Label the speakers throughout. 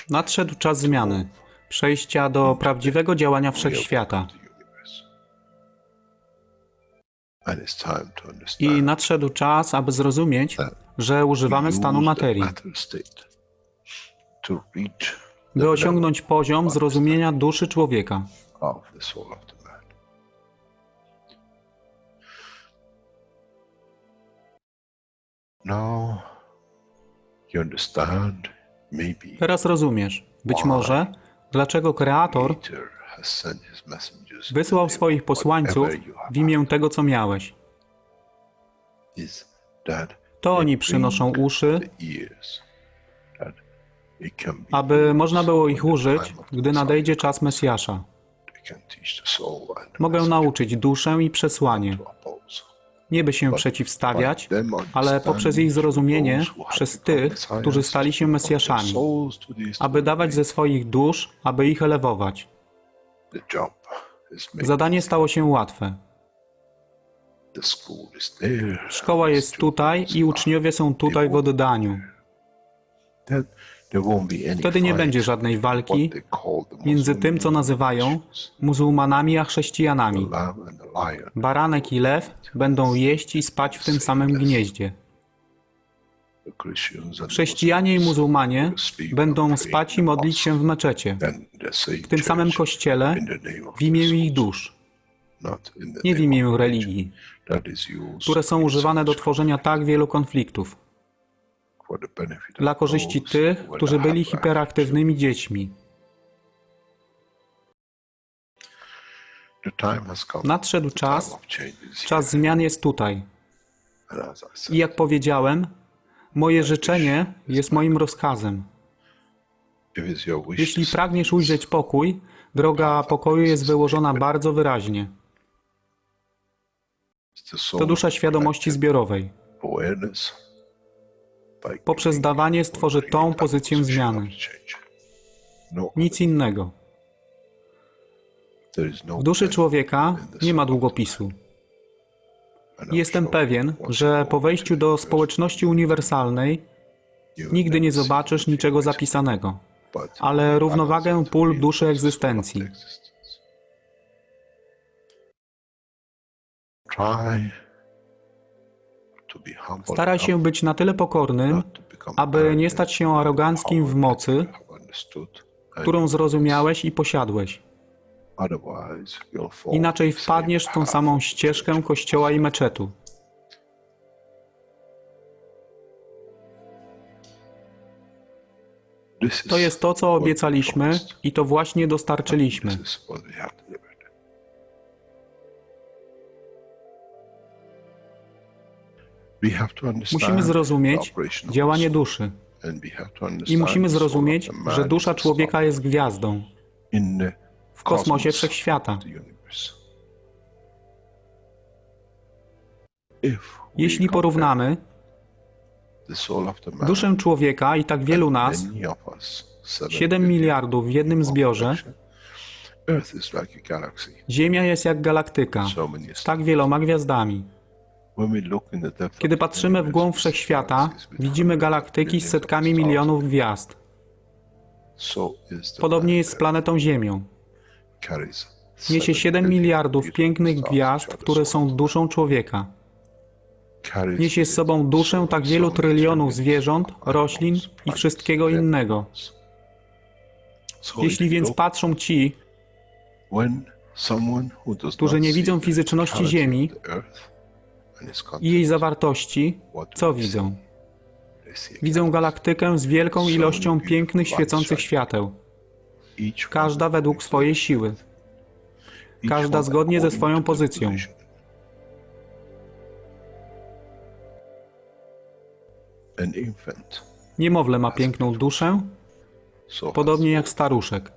Speaker 1: Nadszedł czas zmiany, przejścia do prawdziwego działania wszechświata. I nadszedł czas, aby zrozumieć, że używamy stanu materii, by osiągnąć poziom zrozumienia duszy człowieka. Teraz rozumiesz, być może, dlaczego Kreator wysłał swoich posłańców w imię tego, co miałeś. To oni przynoszą uszy, aby można było ich użyć, gdy nadejdzie czas Mesjasza. Mogę nauczyć duszę i przesłanie. Nie by się przeciwstawiać, ale poprzez ich zrozumienie, przez tych, którzy stali się Mesjaszami, aby dawać ze swoich dusz, aby ich elewować. Zadanie stało się łatwe. Szkoła jest tutaj i uczniowie są tutaj w oddaniu. Wtedy nie będzie żadnej walki między tym, co nazywają muzułmanami, a chrześcijanami. Baranek i lew będą jeść i spać w tym samym gnieździe. Chrześcijanie i muzułmanie będą spać i modlić się w meczecie, w tym samym kościele, w imię ich dusz, nie w imię religii, które są używane do tworzenia tak wielu konfliktów, dla korzyści tych, którzy byli hiperaktywnymi dziećmi. Nadszedł czas zmian jest tutaj. I jak powiedziałem, moje życzenie jest moim rozkazem. Jeśli pragniesz ujrzeć pokój, droga pokoju jest wyłożona bardzo wyraźnie. To dusza świadomości zbiorowej. Poprzez dawanie stworzy tą pozycję zmiany. Nic innego. W duszy człowieka nie ma długopisu. Jestem pewien, że po wejściu do społeczności uniwersalnej nigdy nie zobaczysz niczego zapisanego, ale równowagę pól duszy egzystencji. Staraj się być na tyle pokornym, aby nie stać się aroganckim w mocy, którą zrozumiałeś i posiadłeś. Inaczej wpadniesz w tą samą ścieżkę kościoła i meczetu. To jest to, co obiecaliśmy i to właśnie dostarczyliśmy. Musimy zrozumieć działanie duszy. I musimy zrozumieć, że dusza człowieka jest gwiazdą w kosmosie wszechświata. Jeśli porównamy duszę człowieka i tak wielu nas, 7 miliardów w jednym zbiorze, Ziemia jest jak galaktyka z tak wieloma gwiazdami. Kiedy patrzymy w głąb wszechświata, widzimy galaktyki z setkami milionów gwiazd. Podobnie jest z planetą Ziemią. Niesie 7 miliardów pięknych gwiazd, które są duszą człowieka. Niesie z sobą duszę tak wielu trylionów zwierząt, roślin i wszystkiego innego. Jeśli więc patrzą ci, którzy nie widzą fizyczności Ziemi i jej zawartości, co widzą? Widzą galaktykę z wielką ilością pięknych, świecących świateł. Każda według swojej siły. Każda zgodnie ze swoją pozycją. Niemowlę ma piękną duszę, podobnie jak staruszek.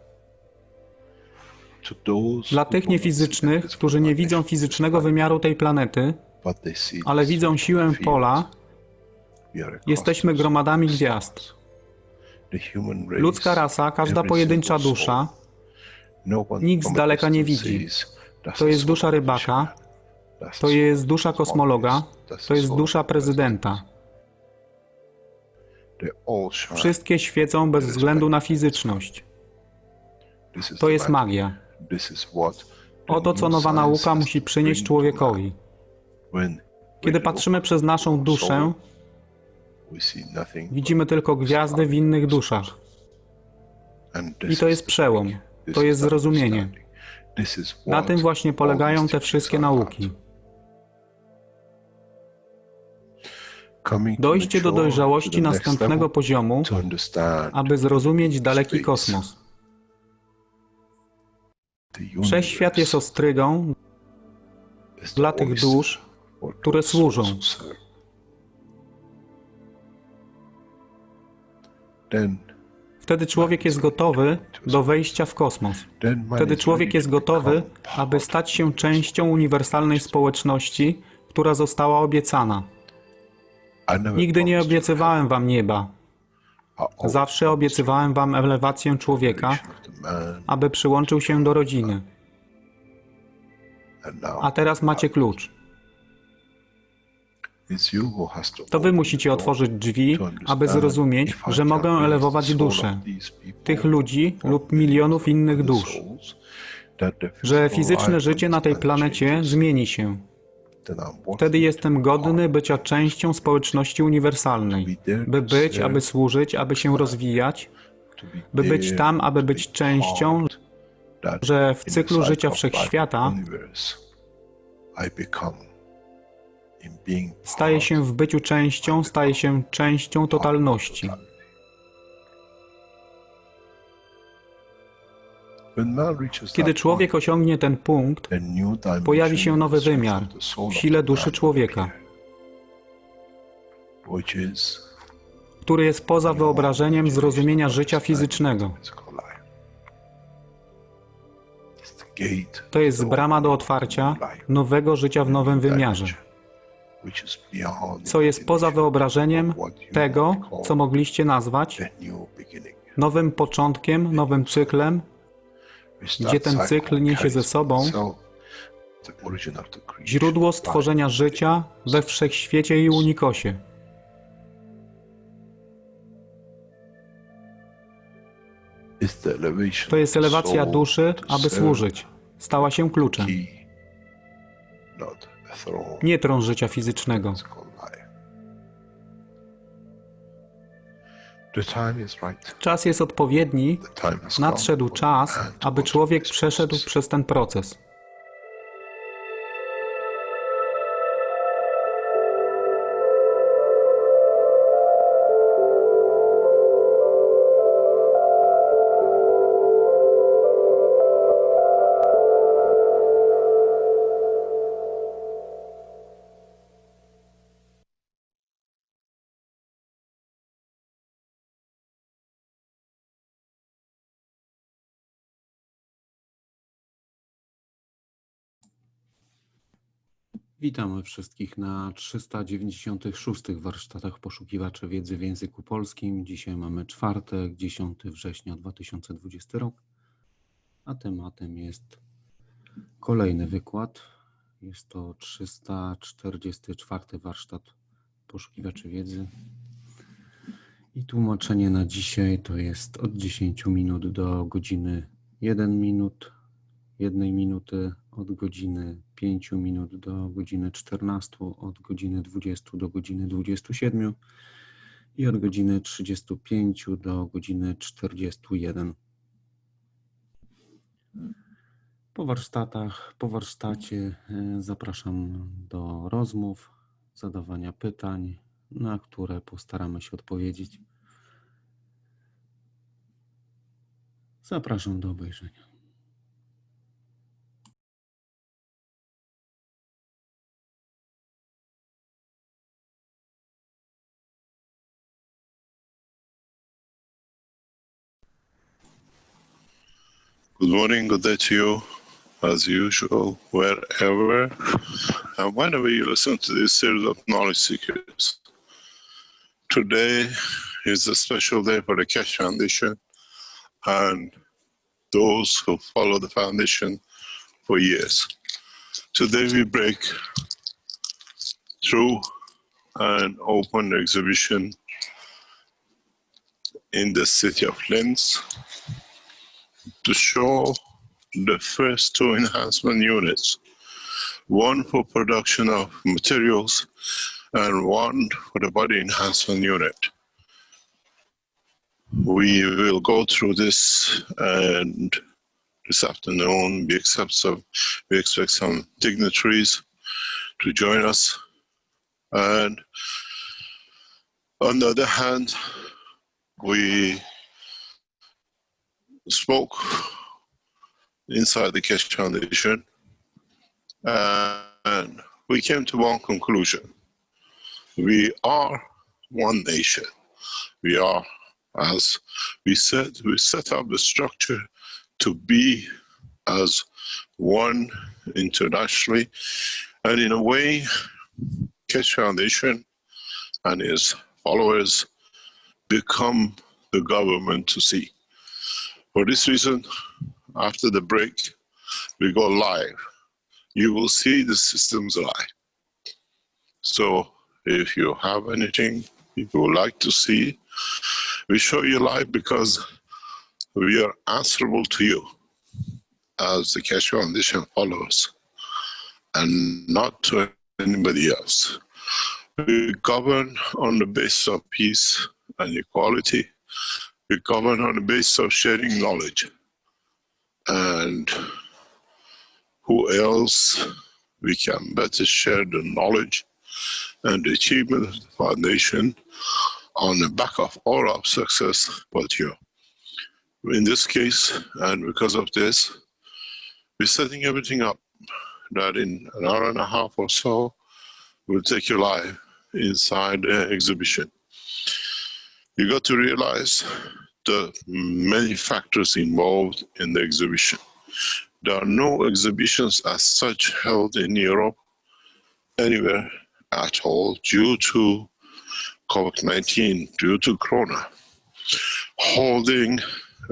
Speaker 1: Dla tych niefizycznych, którzy nie widzą fizycznego wymiaru tej planety, ale widzą siłę pola, jesteśmy gromadami gwiazd. Ludzka rasa, każda pojedyncza dusza, nikt z daleka nie widzi. To jest dusza rybaka, to jest dusza kosmologa, to jest dusza prezydenta. Wszystkie świecą bez względu na fizyczność. To jest magia. Oto co nowa nauka musi przynieść człowiekowi. Kiedy patrzymy przez naszą duszę, widzimy tylko gwiazdy w innych duszach. I to jest przełom, to jest zrozumienie. Na tym właśnie polegają te wszystkie nauki. Dojście do dojrzałości następnego poziomu, aby zrozumieć daleki kosmos. Wszechświat jest ostrygą dla tych dusz, które służą. Wtedy człowiek jest gotowy do wejścia w kosmos. Wtedy człowiek jest gotowy, aby stać się częścią uniwersalnej społeczności, która została obiecana. Nigdy nie obiecywałem wam nieba. Zawsze obiecywałem wam elewację człowieka, aby przyłączył się do rodziny. A teraz macie klucz. To wy musicie otworzyć drzwi, aby zrozumieć, że mogę elewować duszę tych ludzi lub milionów innych dusz, że fizyczne życie na tej planecie zmieni się. Wtedy jestem godny bycia częścią społeczności uniwersalnej, by być, aby służyć, aby się rozwijać, by być tam, aby być częścią, że w cyklu życia wszechświata staje się w byciu częścią, staje się częścią totalności. Kiedy człowiek osiągnie ten punkt, pojawi się nowy wymiar w sile duszy człowieka, który jest poza wyobrażeniem zrozumienia życia fizycznego. To jest brama do otwarcia nowego życia w nowym wymiarze, co jest poza wyobrażeniem tego, co mogliście nazwać nowym początkiem, nowym cyklem, gdzie ten cykl niesie ze sobą źródło stworzenia życia we wszechświecie i unikosie. To jest elewacja duszy, aby służyć. Stała się kluczem. Nie tron życia fizycznego. Czas jest odpowiedni, nadszedł czas, aby człowiek przeszedł przez ten proces.
Speaker 2: Witamy wszystkich na 396 warsztatach poszukiwaczy wiedzy w języku polskim. Dzisiaj mamy czwartek, 10 września 2020 rok, a tematem jest kolejny wykład. Jest to 344 warsztat poszukiwaczy wiedzy i tłumaczenie na dzisiaj to jest od 10 minut do godziny 1 minuty, od godziny 5 minut do godziny 14, od godziny 20 do godziny 27 i od godziny 35 do godziny 41. Po warsztacie zapraszam do rozmów, zadawania pytań, na które postaramy się odpowiedzieć. Zapraszam do obejrzenia.
Speaker 3: Good morning, good day to you, as usual, wherever and whenever you listen to this series of knowledge seekers. Today is a special day for the Keshe Foundation and those who follow the foundation for years. Today we break through and open the exhibition in the city of Linz to show the first two enhancement units, one for production of materials and one for the body enhancement unit. We will go through this, and this afternoon we expect some dignitaries to join us. And on the other hand, we spoke inside the Keshe Foundation, and we came to one conclusion. We are one nation. We are, as we said, we set up the structure to be as one internationally, and in a way, Keshe Foundation and its followers become the government to see. For this reason, after the break, we go live. You will see the systems live. So if you have anything you would like to see, we show you live because we are answerable to you as the Keshe Foundation followers and not to anybody else. We govern on the basis of peace and equality. We govern on the basis of sharing knowledge. And who else we can better share the knowledge and the achievement of the foundation on the back of all our success but you. In this case, and because of this, we're setting everything up that in an hour and a half or so, we'll take you live inside the exhibition. You got to realize the many factors involved in the exhibition. There are no exhibitions as such held in Europe anywhere at all due to COVID-19, due to Corona. Holding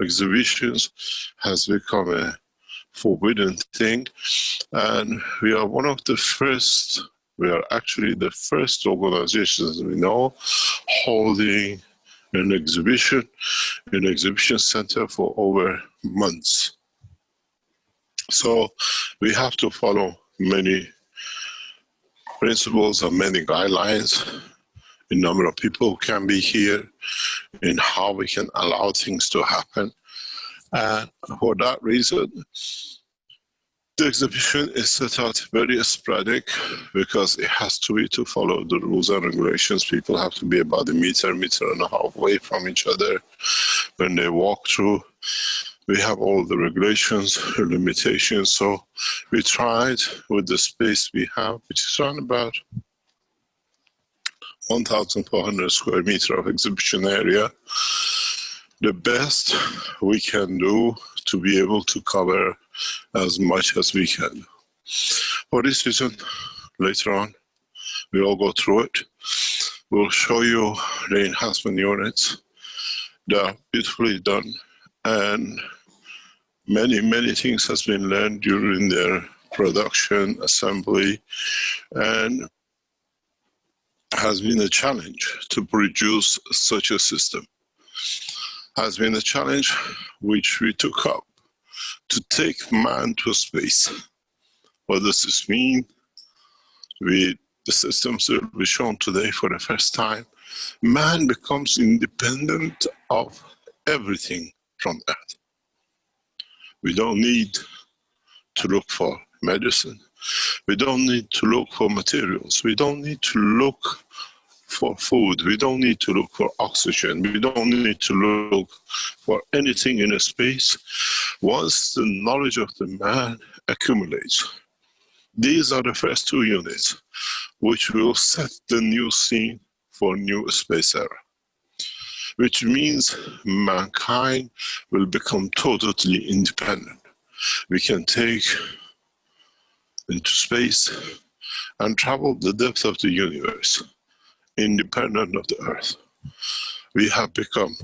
Speaker 3: exhibitions has become a forbidden thing, and we are one of the first, we are actually the first organizations we know holding an exhibition center for over months. So we have to follow many principles and many guidelines. The number of people who can be here, in how we can allow things to happen. And for that reason, the exhibition is set out very sporadic because it has to be to follow the rules and regulations. People have to be about a meter and a half away from each other when they walk through. We have all the regulations, limitations. So we tried with the space we have, which is around about 1,400 square meters of exhibition area, the best we can do to be able to cover as much as we can. For this reason, later on, we'll go through it. We'll show you the enhancement units. They are beautifully done, and many things has been learned during their production, assembly, and has been a challenge to produce such a system. Has been a challenge which we took up to take man to space. What does this mean? The systems will be shown today for the first time. Man becomes independent of everything from Earth. We don't need to look for medicine. We don't need to look for materials. We don't need to look for food. We don't need to look for oxygen. We don't need to look for anything in a space. Once the knowledge of the man accumulates, these are the first two units which will set the new scene for new space era, which means mankind will become totally independent. We can take into space and travel the depth of the universe, independent of the Earth. We have become,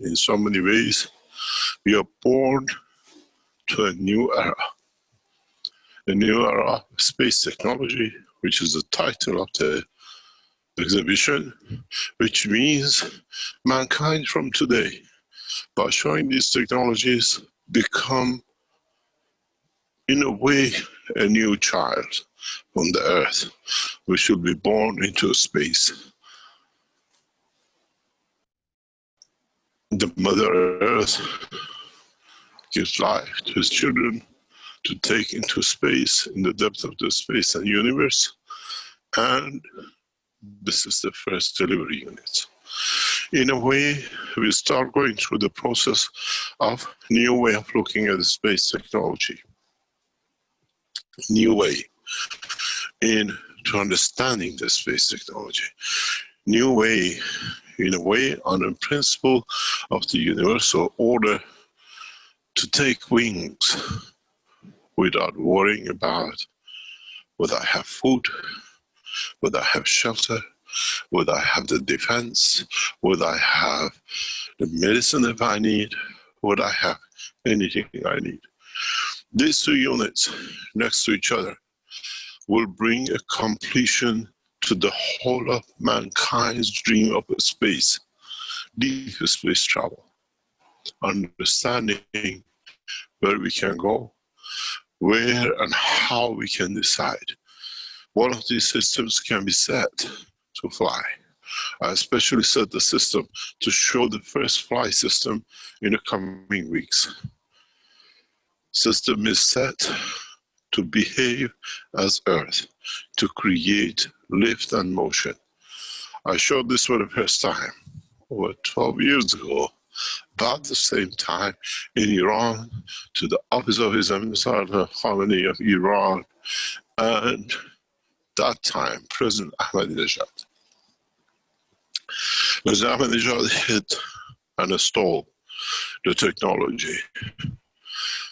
Speaker 3: in so many ways, we are born to a new era of space technology, which is the title of the exhibition, which means mankind from today, by showing these technologies, become, in a way, a new child on the earth, which will be born into space. The Mother Earth gives life to his children to take into space, in the depth of the space and universe, and this is the first delivery unit. In a way, we start going through the process of new way of looking at the space technology, new way into understanding the space technology, new way, in a way, on a principle of the universal order to take wings without worrying about whether I have food, whether I have shelter, whether I have the defense, whether I have the medicine if I need, whether I have anything I need. These two units next to each other will bring a completion to the whole of mankind's dream of space, deep space travel, understanding where we can go, where and how we can decide. One of these systems can be set to fly. I especially set the system to show the first flight system in the coming weeks. System is set to behave as Earth, to create lift and motion. I showed this for the first time over 12 years ago, about the same time in Iran, to the office of His Eminence Khamenei of Iran, and that time President Ahmadinejad. President Ahmadinejad hit and installed the technology,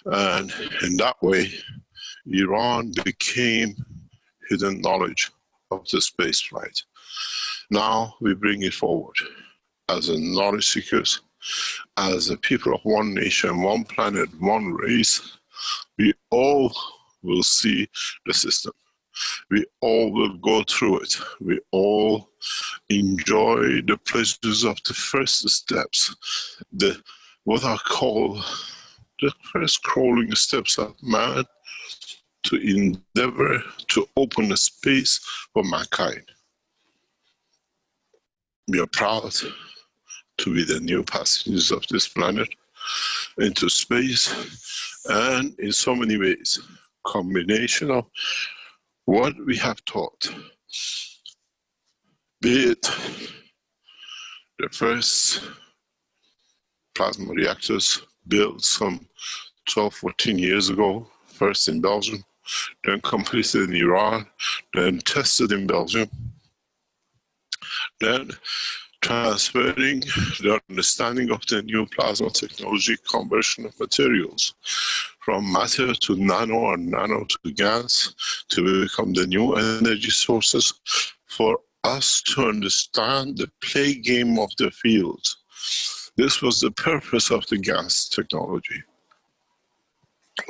Speaker 3: and in that way Iran became hidden knowledge of the space flight. Now we bring it forward as a knowledge seekers, as a people of one nation, one planet, one race. We all will see the system. We all will go through it. We all enjoy the pleasures of the first steps, what I call the first crawling steps of man to endeavor to open a space for mankind. We are proud to be the new passengers of this planet into space, and in so many ways, combination of what we have taught, be it the first plasma reactors built some 12, 14 years ago, first in Belgium, then completed in Iran, then tested in Belgium, then transferring the understanding of the new plasma technology conversion of materials from matter to nano and nano to gas to become the new energy sources for us to understand the play game of the field. This was the purpose of the gas technology,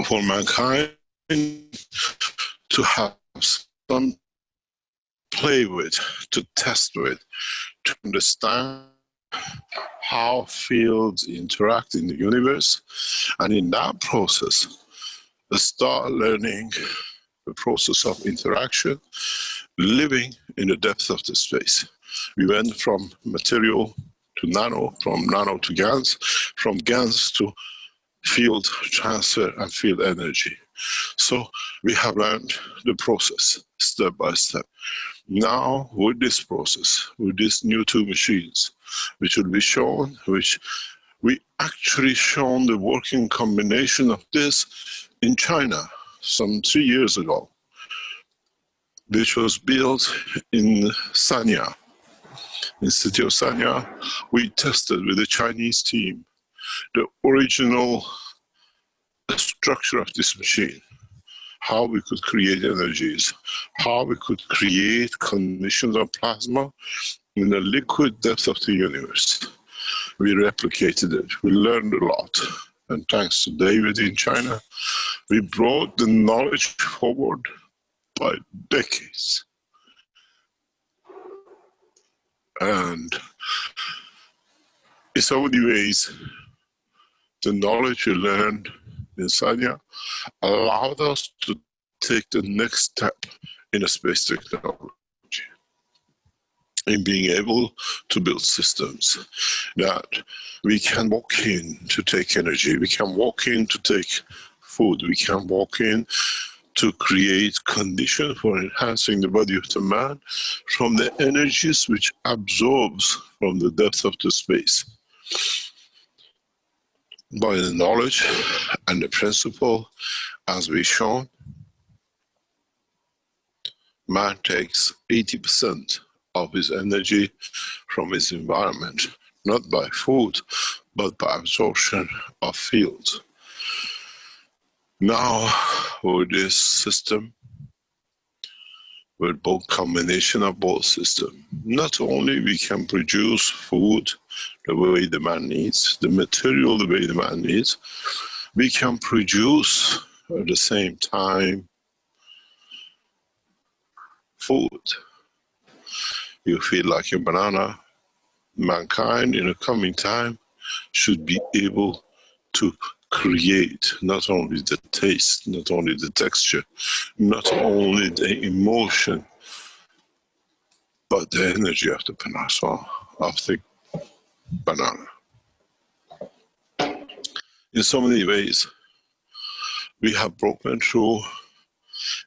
Speaker 3: for mankind to have some play with, to test with, to understand how fields interact in the universe, and in that process, start learning the process of interaction, living in the depth of the space. We went from material to nano, from nano to GANs, from GANs to field transfer and field energy. So we have learned the process step by step. Now with this process, with these new two machines, which will be shown, which we actually shown the working combination of this in China some 3 years ago, which was built in Sanya, in the city of Sanya. We tested with the Chinese team the original structure of this machine, how we could create energies, how we could create conditions of plasma in the liquid depth of the universe. We replicated it, we learned a lot, and thanks to David in China, we brought the knowledge forward by decades. And in so many ways, the knowledge we learned in Sanya allowed us to take the next step in space technology, in being able to build systems that we can walk in to take energy, we can walk in to take food, we can walk in to create conditions for enhancing the body of the man from the energies which absorbs from the depth of the space. By the knowledge and the principle, as we've shown, man takes 80% of his energy from his environment, not by food, but by absorption of fields. Now, with this system, with both combination of both systems, not only we can produce food the way the man needs, the material the way the man needs, we can produce at the same time food. You feel like a banana. Mankind in the coming time should be able to create not only the taste, not only the texture, not only the emotion, but the energy of the panache, of the banana. In so many ways, we have broken through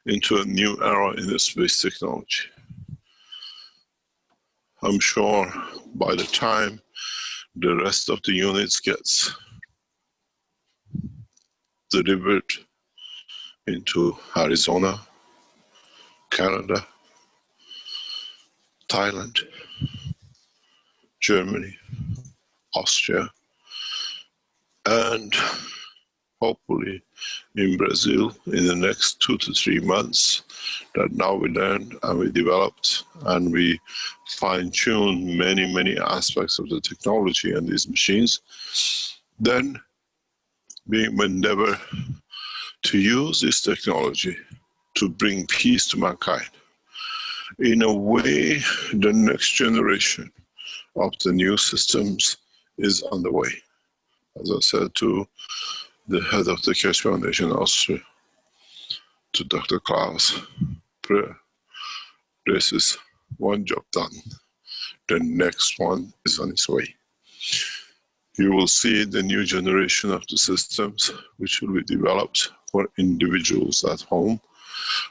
Speaker 3: into a new era in the space technology. I'm sure by the time the rest of the units gets delivered into Arizona, Canada, Thailand, Germany, Austria, and hopefully in Brazil in the next 2 to 3 months, that now we learned and we developed and we fine-tuned many aspects of the technology and these machines, then we endeavor to use this technology to bring peace to mankind. In a way, the next generation of the new systems is on the way. As I said to the head of the Keshe Foundation in Austria, to Dr. Klaus, this is one job done. The next one is on its way. You will see the new generation of the systems which will be developed for individuals at home,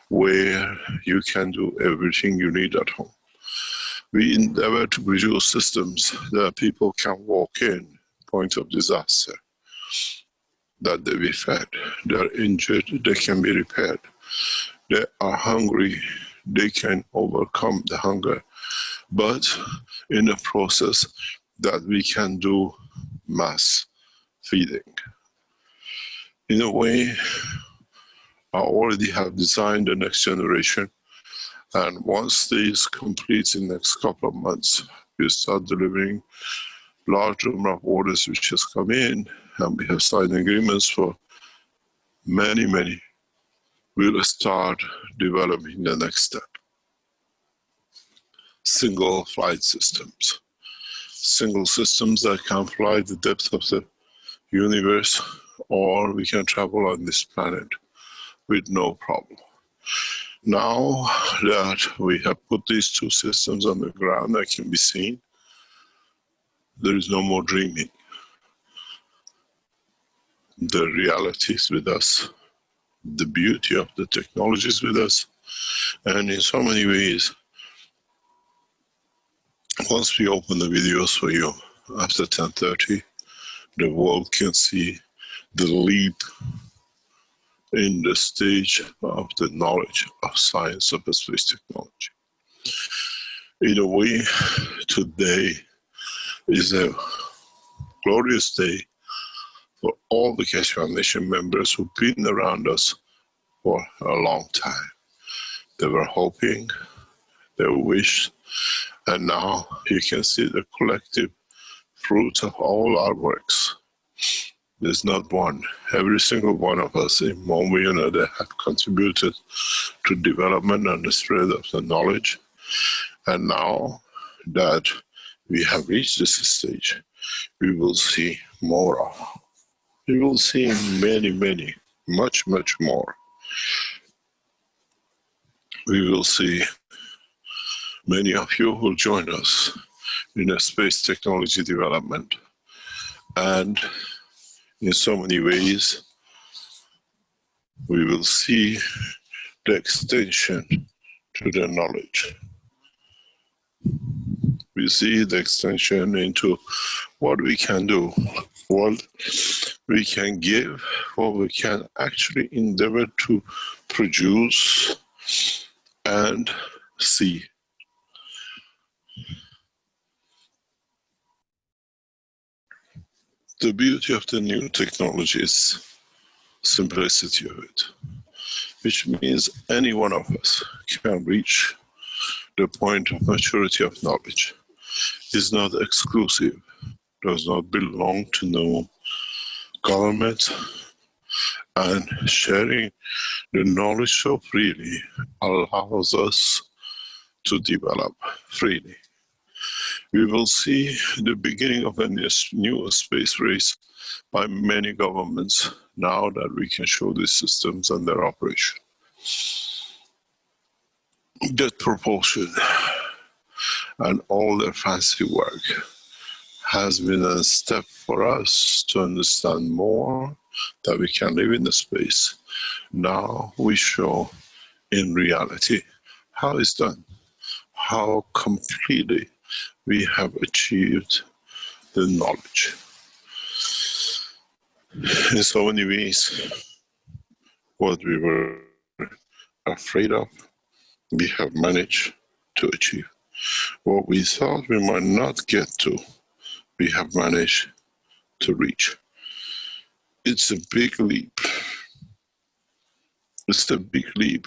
Speaker 3: where you can do everything you need at home. We endeavor to produce systems that people can walk in, point of disaster, that they be fed, they're injured, they can be repaired, they are hungry, they can overcome the hunger, but in a process that we can do mass feeding. In a way, I already have designed the next generation, and once this completes in the next couple of months, we start delivering large number of orders which has come in, and we have signed agreements for many. We'll start developing the next step. Single flight systems. Single systems that can fly the depth of the universe, or we can travel on this planet with no problem. Now that we have put these two systems on the ground that can be seen, there is no more dreaming. The reality is with us. The beauty of the technology is with us. And in so many ways, once we open the videos for you after 10:30, the world can see the leap in the stage of the knowledge of science of space technology. In a way, today is a glorious day for all the Keshe Foundation members who've been around us for a long time. They were hoping, they wished, and now you can see the collective fruit of all our works. There's not one. Every single one of us in one way or another have contributed to development and the spread of the knowledge. And now that we have reached this stage, we will see more of. We will see many, much more. We will see many of you who will join us in a space technology development. And in so many ways, we will see the extension to the knowledge. We see the extension into what we can do, what we can give, what we can actually endeavor to produce and see. The beauty of the new technology is simplicity of it, which means any one of us can reach the point of maturity of knowledge. It's not exclusive, does not belong to no government, and sharing the knowledge so freely allows us to develop freely. We will see the beginning of a new space race by many governments now that we can show these systems and their operation. Jet propulsion and all their fancy work has been a step for us to understand more that we can live in the space. Now we show in reality how it's done, how completely we have achieved the knowledge. In so many ways, what we were afraid of, we have managed to achieve. What we thought we might not get to, we have managed to reach. It's a big leap. It's a big leap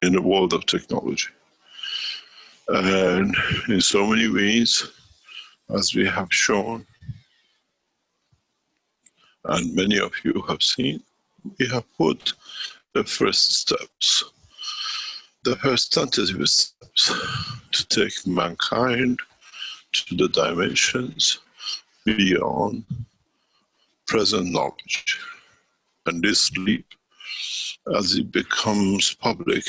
Speaker 3: in the world of technology. And in so many ways, as we have shown, and many of you have seen, we have put the first steps, the first tentative steps to take mankind to the dimensions beyond present knowledge. And this leap, as it becomes public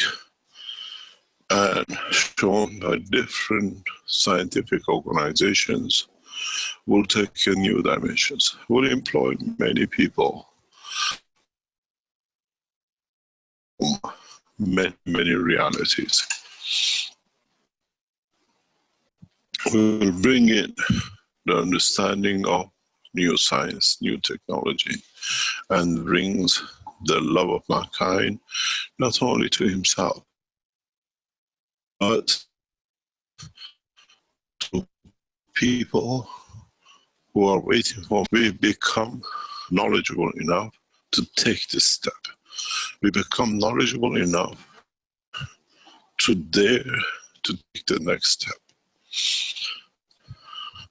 Speaker 3: and shown by different scientific organizations, will take new dimensions, will employ many people, many realities. We will bring in the understanding of new science, new technology, and brings the love of mankind not only to himself, but to people who are waiting for. We become knowledgeable enough to take this step. We become knowledgeable enough to dare to take the next step.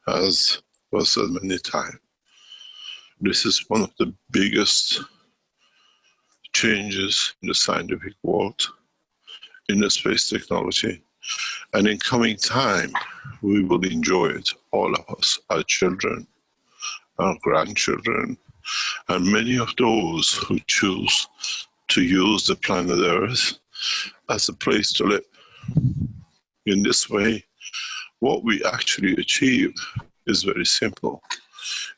Speaker 3: As was said many times, this is one of the biggest changes in the scientific world, in the space technology, and in coming time, we will enjoy it, all of us, our children, our grandchildren, and many of those who choose to use the planet Earth as a place to live. In this way, what we actually achieve is very simple.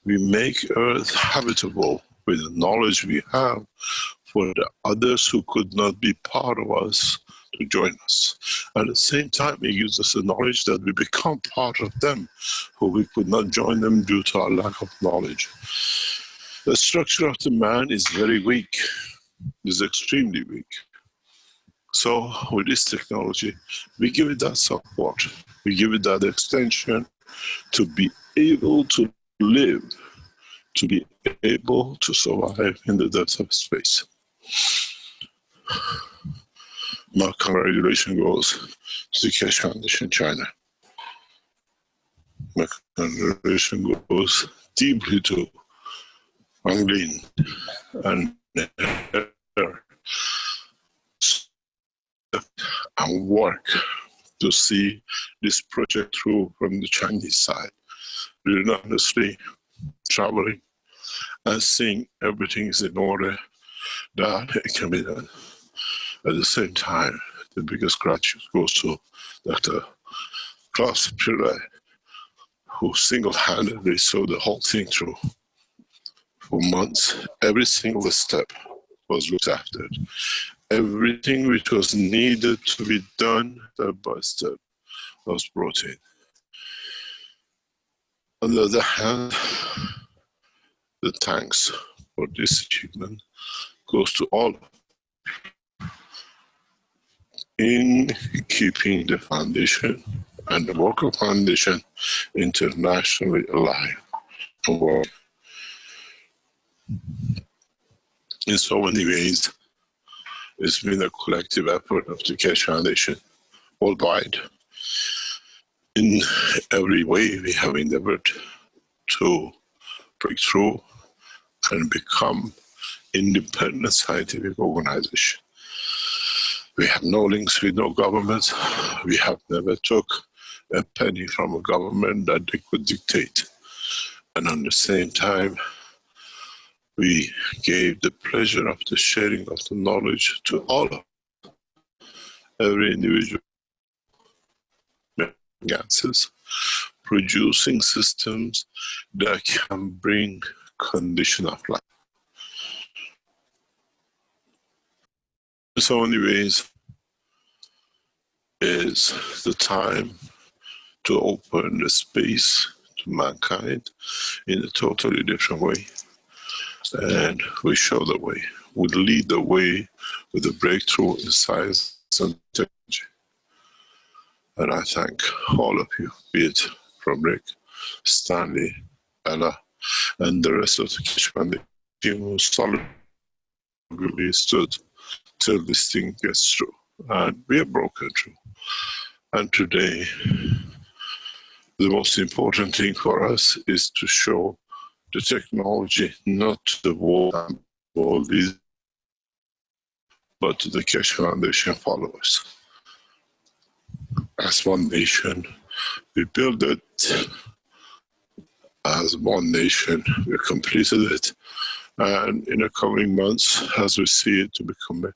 Speaker 3: We make Earth habitable with the knowledge we have for the others who could not be part of us to join us. At the same time, it gives us the knowledge that we become part of them, who we could not join them due to our lack of knowledge. The structure of the man is very weak, is extremely weak. So with this technology, we give it that support, we give it that extension to be able to live, to be able to survive in the depths of space. My congratulations goes to the Keshe Foundation, China. My congratulations goes deeply to Wang Lin and her and work to see this project through from the Chinese side, relentlessly traveling and seeing everything is in order, that it can be done. At the same time, the biggest gratitude goes to Dr. Klaus Pillai, who single-handedly saw the whole thing through for months. Every single step was looked after. Everything which was needed to be done step by step was brought in. On the other hand, the thanks for this achievement goes to all in keeping the foundation and the Walker Foundation internationally alive and working. In so many ways, it's been a collective effort of the Keshe Foundation worldwide. In every way, we have endeavored to break through and become independent scientific organization. We have no links with no government. We have never took a penny from a government that they could dictate. And at the same time, we gave the pleasure of the sharing of the knowledge to all of us. Every individual gases, producing systems that can bring condition of life. In so many ways, is the time to open the space to mankind in a totally different way. And we show the way. We lead the way with a breakthrough in science and technology. And I thank all of you, be it from Rick, Stanley, Ella, and the rest of the Keshe Foundation team who solidly stood till this thing gets through. And we have broken through. And today, the most important thing for us is to show the technology, not to the world, but to the Keshe Foundation followers. As one nation, we built it. As one nation, we completed it. And in the coming months, as we see it to become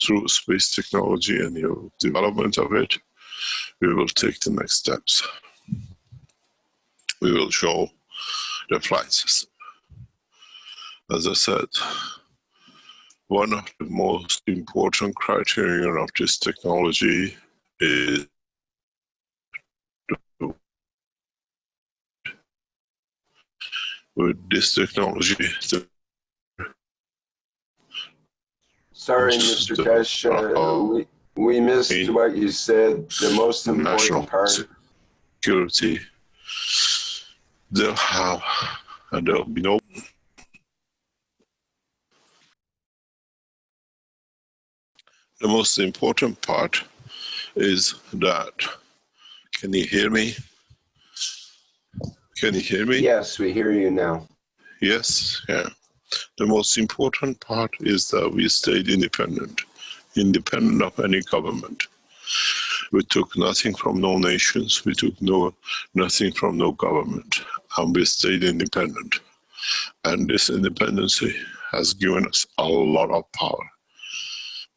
Speaker 3: through space technology and the development of it, we will take the next steps. We will show the flight system. As I said, one of the most important criteria of this technology is with this technology.
Speaker 4: Sorry, Mr. Keshe, we missed what you said. The most important part.
Speaker 3: Security. They'll have, and there'll be no. The most important part is that, can you hear me? Can you hear me?
Speaker 4: Yes, we hear you now.
Speaker 3: Yes, yeah. The most important part is that we stayed independent of any government. We took nothing from no nations, we took nothing from no government, and we stayed independent. And this independence has given us a lot of power.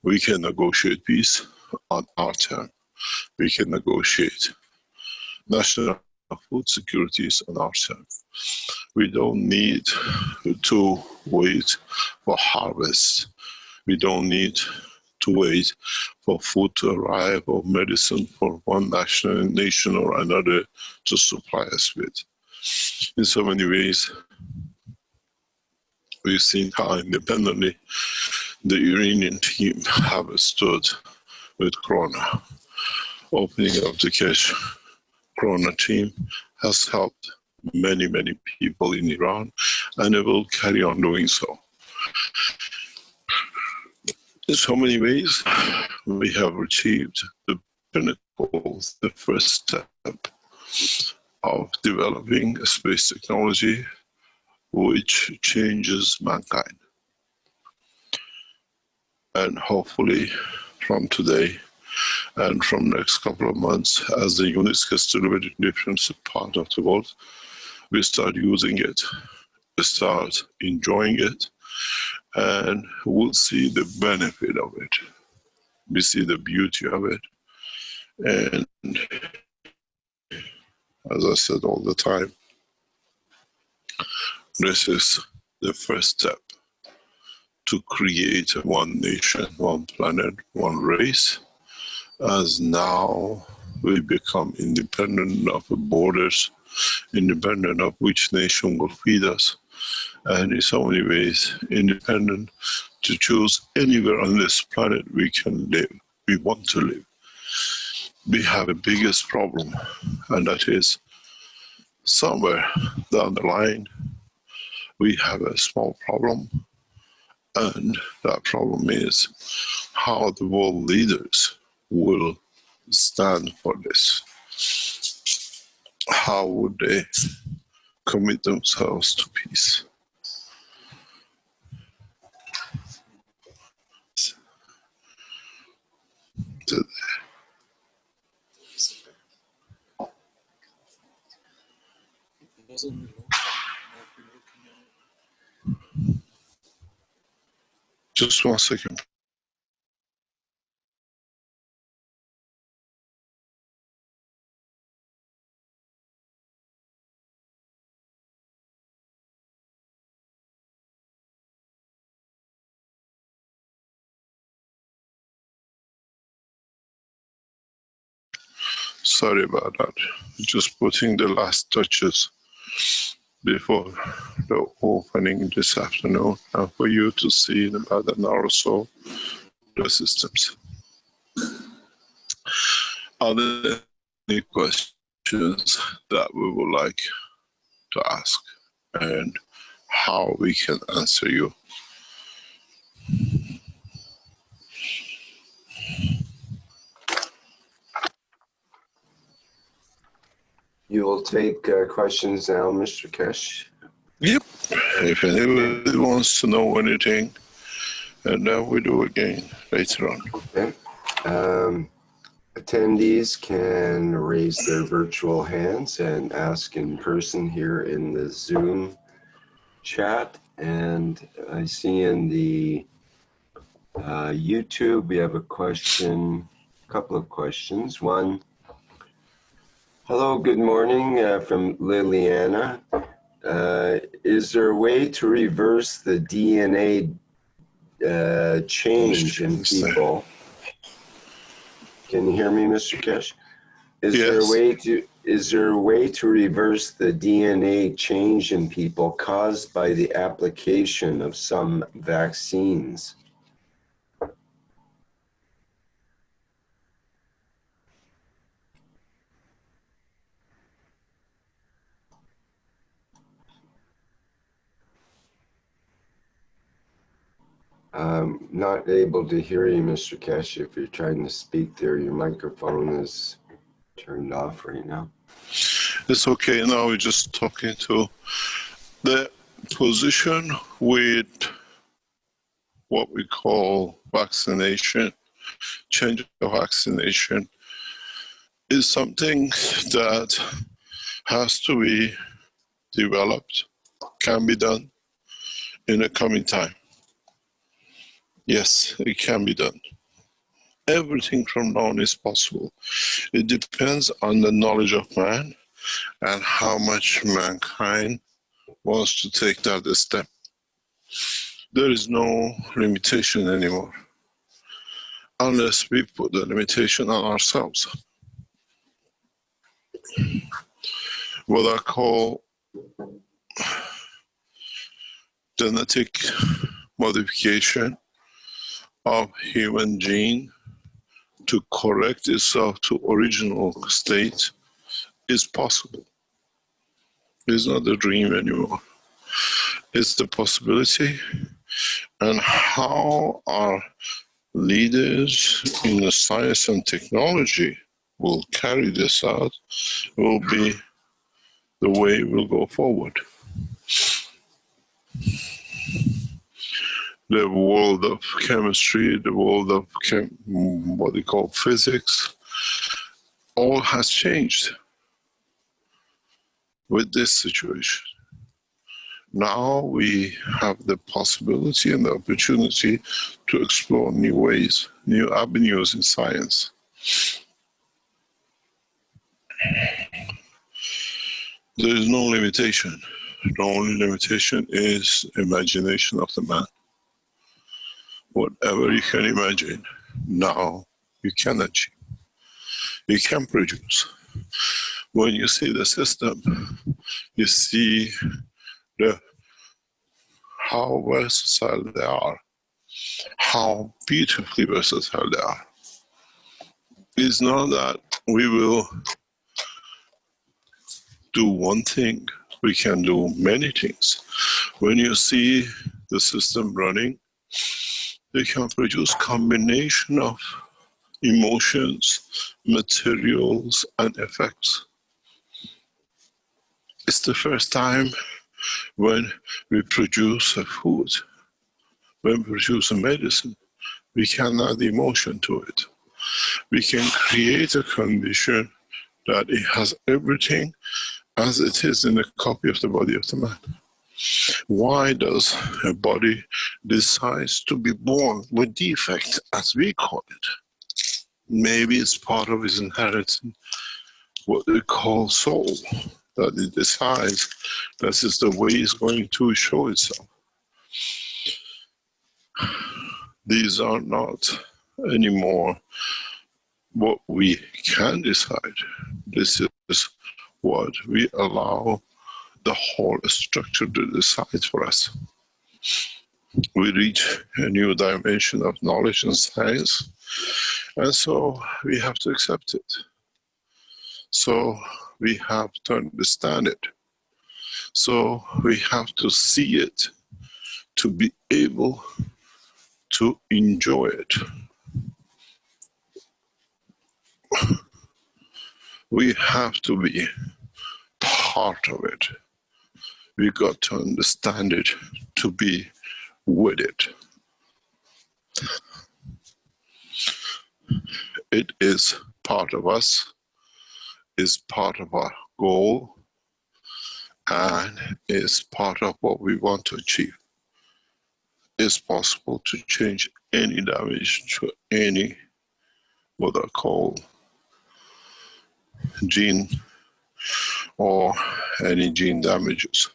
Speaker 3: We can negotiate peace on our term. We can negotiate national food securities on our term. We don't need to wait for harvest. We don't need to wait for food to arrive or medicine for one nation or another to supply us with. In so many ways, we've seen how independently the Iranian team have stood with Corona. Opening up the Keshe Corona team has helped many, many people in Iran, and it will carry on doing so. In so many ways, we have achieved the pinnacle, the first step of developing a space technology which changes mankind. And hopefully, from today, And from next couple of months, as the units get distributed in different parts of the world, we start using it, we start enjoying it, and we'll see the benefit of it. We see the beauty of it. And as I said all the time, this is the first step to create one nation, one planet, one race, as now we become independent of the borders, independent of which nation will feed us, and in so many ways independent to choose anywhere on this planet we can live, we want to live. We have a biggest problem, and that is somewhere down the line we have a small problem, and that problem is how the world leaders will stand for this. How would they commit themselves to peace? Just 1 second. Sorry about that. Just putting the last touches before the opening this afternoon, and for you to see in about an hour or so the systems. Are there any questions that we would like to ask, and how we can answer you?
Speaker 4: You will take questions now, Mr. Keshe?
Speaker 3: Yep. If anybody wants to know anything, and then we do again later on.
Speaker 4: Okay. Attendees can raise their virtual hands and ask in person here in the Zoom chat. And I see in the YouTube we have a question, a couple of questions. One, hello, good morning from Liliana. Is there a way to reverse the DNA change in people? Can you hear me, Mr. Keshe? Is there a way to reverse the DNA change in people caused by the application of some vaccines? I'm not able to hear you, Mr. Keshe. If you're trying to speak there, your microphone is turned off right now.
Speaker 3: It's okay. Now we're just talking to the position with what we call vaccination, change of vaccination, is something that has to be developed, can be done in the coming time. Yes, it can be done. Everything from now on is possible. It depends on the knowledge of man and how much mankind wants to take that step. There is no limitation anymore, unless we put the limitation on ourselves. What I call genetic modification of human gene to correct itself to original state is possible. It's not a dream anymore. It's the possibility, and how our leaders in the science and technology will carry this out will be the way we'll go forward. the world of chemistry, the world of what they call physics, all has changed with this situation. Now we have the possibility and the opportunity to explore new ways, new avenues in science. There is no limitation. The only limitation is imagination of the man. Whatever you can imagine, now you can achieve. You can produce. When you see the system, you see how versatile they are, how beautifully versatile they are. It's not that we will do one thing, we can do many things. When you see the system running, they can produce combination of emotions, materials, and effects. It's the first time when we produce a food, when we produce a medicine, we can add emotion to it. We can create a condition that it has everything as it is in a copy of the body of the man. Why does a body decide to be born with defect, as we call it? Maybe it's part of his inheritance, what they call soul, that it decides this is the way it's going to show itself. These are not anymore what we can decide. This is what we allow the whole structure to decide for us. We reach a new dimension of knowledge and science, and so we have to accept it. So we have to understand it. So we have to see it to be able to enjoy it. We have to be part of it. We got to understand it to be with it. It is part of us, is part of our goal, and is part of what we want to achieve. It's possible to change any damage to any, what I call, gene or any gene damages.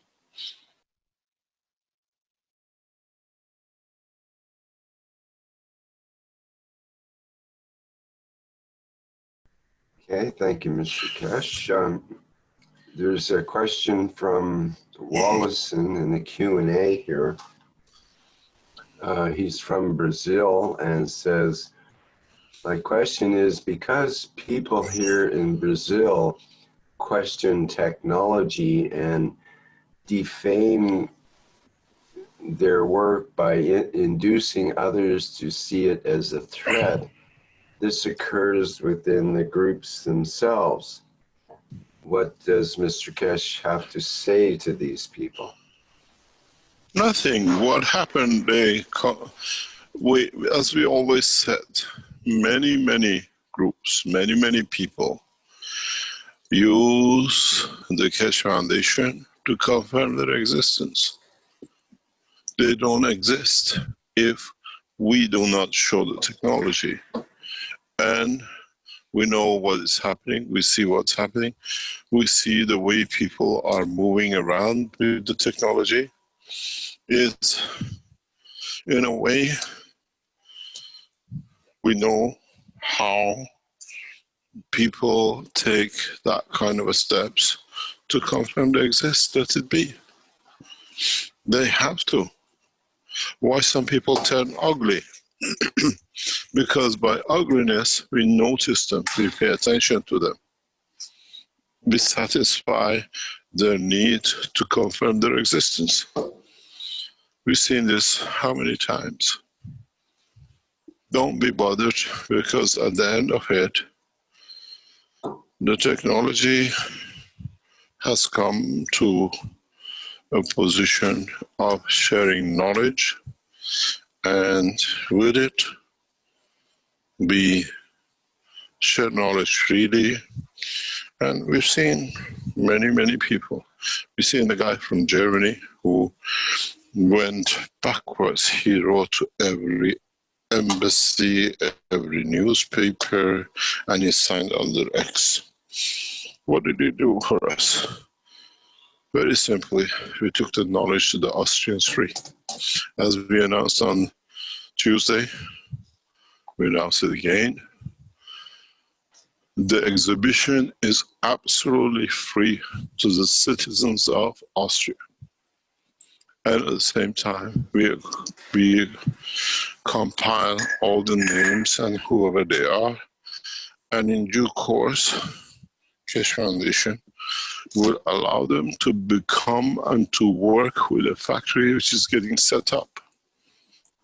Speaker 4: Okay, thank you, Mr. Keshe. There's a question from Wallison in the Q&A here. He's from Brazil and says, my question is, because people here in Brazil question technology and defame their work by inducing others to see it as a threat, this occurs within the groups themselves. What does Mr. Keshe have to say to these people?
Speaker 3: Nothing. What happened, as we always said, many groups, many people use the Keshe Foundation to confirm their existence. They don't exist if we do not show the technology. And we know what is happening, we see what's happening, we see the way people are moving around with the technology. It's, in a way, we know how people take that kind of steps to confirm they exist, let it be. They have to. Why some people turn ugly? Because by ugliness, we notice them, we pay attention to them. We satisfy their need to confirm their existence. We've seen this how many times? Don't be bothered, because at the end of it, the technology has come to a position of sharing knowledge And with it, we share knowledge freely. And we've seen many, many people. We've seen the guy from Germany who went backwards. He wrote to every embassy, every newspaper, and he signed under X. What did he do for us? Very simply, we took the knowledge to the Austrians free. As we announced on Tuesday, we announced it again. The exhibition is absolutely free to the citizens of Austria. And at the same time, we compile all the names and whoever they are. And in due course, Keshe Foundation will allow them to become and to work with a factory which is getting set up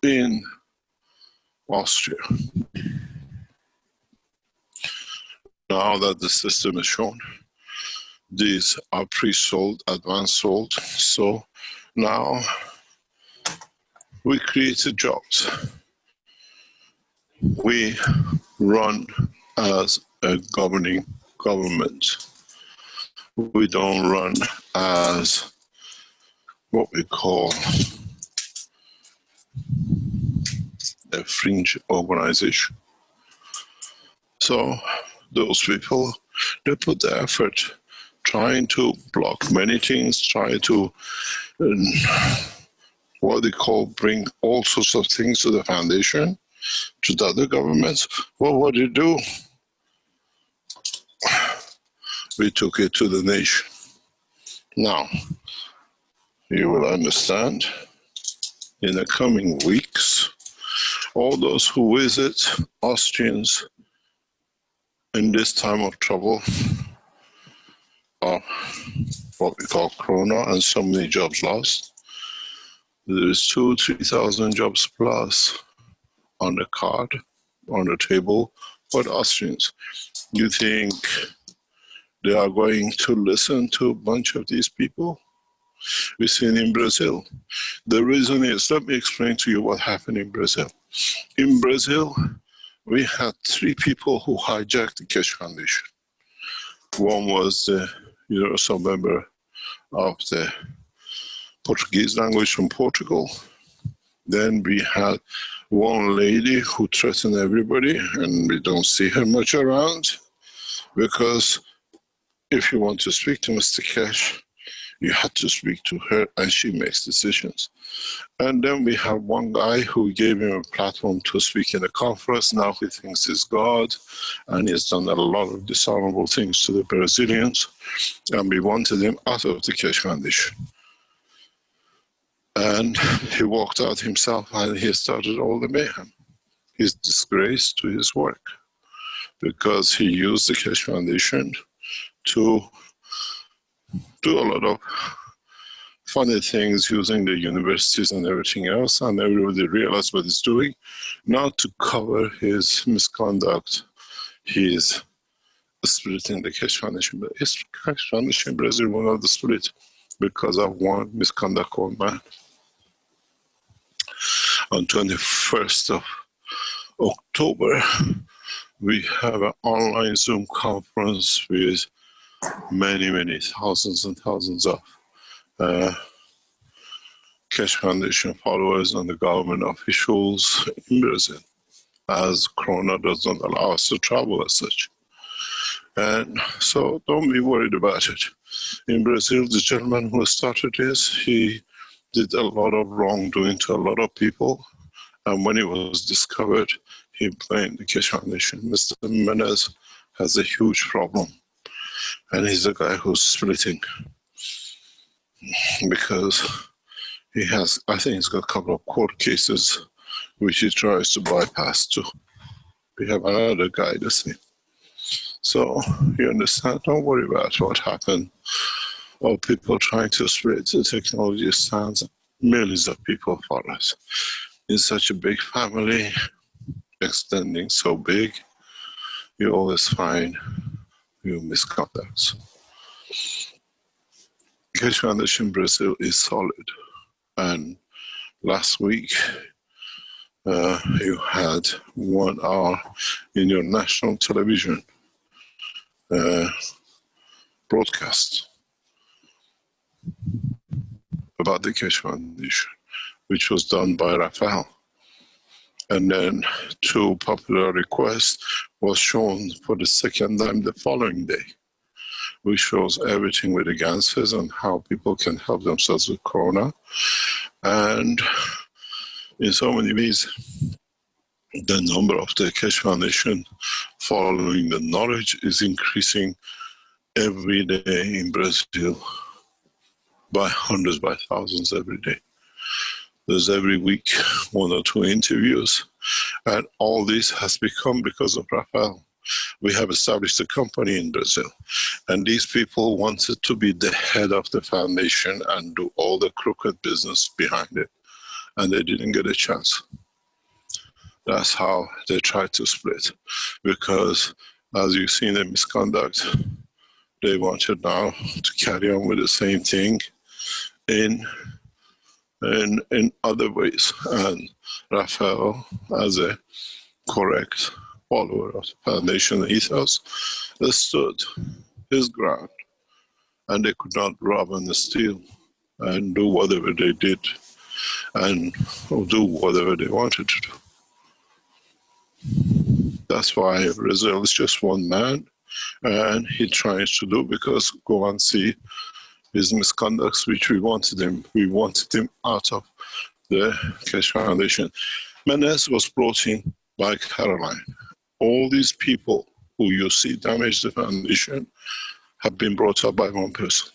Speaker 3: in Austria. Now that the system is shown, these are pre-sold, advanced sold. So now we created jobs. We run as a governing government. We don't run as what we call a fringe organization. So those people, they put the effort trying to block many things, trying to what they call bring all sorts of things to the foundation, to the other governments. Well, what do you do? We took it to the nation. Now, you will understand in the coming weeks, all those who visit Austrians in this time of trouble, or what we call Corona, and so many jobs lost, there is 2,000-3,000 jobs plus on the card, on the table for the Austrians. You think they are going to listen to a bunch of these people? We've seen in Brazil. The reason is, let me explain to you what happened in Brazil. In Brazil, we had 3 people who hijacked the Keshe Foundation. One was the universal member of the Portuguese language from Portugal. Then we had one lady who threatened everybody, and we don't see her much around, because if you want to speak to Mr. Keshe, you had to speak to her, and she makes decisions. And then we have one guy who gave him a platform to speak in a conference. Now he thinks he's God, and he's done a lot of dishonorable things to the Brazilians, and we wanted him out of the Keshe Foundation. And he walked out himself, and he started all the mayhem. He's disgraced to his work, because he used the Keshe Foundation to do a lot of funny things using the universities and everything else, and everybody realized what he's doing. Not to cover his misconduct, he's splitting the Keshe Foundation. But his Keshe Foundation in Brazil will not split because of one misconduct called man. On 21st of October, we have an online Zoom conference with many, many thousands and thousands of Keshe Foundation followers and the government officials in Brazil, as Corona does not allow us to travel as such. And so don't be worried about it. In Brazil, the gentleman who started this, he did a lot of wrongdoing to a lot of people. And when it was discovered, he blamed the Keshe Foundation. Mr. Menez has a huge problem. And he's the guy who's splitting, because he has, I think he's got a couple of court cases which he tries to bypass too. We have another guy the same. So you understand, don't worry about what happened, or people trying to split. The technology stands millions of people for us. In such a big family, extending so big, you always find new misconducts. Keshe Foundation Brazil is solid. And last week, you had 1 hour in your national television broadcast about the Keshe Foundation, which was done by Rafael. And then, to popular request, was shown for the second time the following day, which shows everything with the gases and how people can help themselves with corona. And in so many ways, the number of the Keshe Foundation following the knowledge is increasing every day in Brazil by hundreds, by thousands every day. There's every week 1 or 2 interviews, and all this has become because of Rafael. We have established a company in Brazil, and these people wanted to be the head of the foundation and do all the crooked business behind it, and they didn't get a chance. That's how they tried to split, because as you see in the misconduct, they wanted now to carry on with the same thing in other ways. And Rafael, as a correct follower of the foundation ethos, stood his ground, and they could not rob and steal and do whatever they did and do whatever they wanted to do. That's why Brazil is just one man, and he tries to do, because go and see his misconducts, which we wanted him out of the Keshe Foundation. Menes was brought in by Caroline. All these people who you see damage the foundation have been brought up by one person.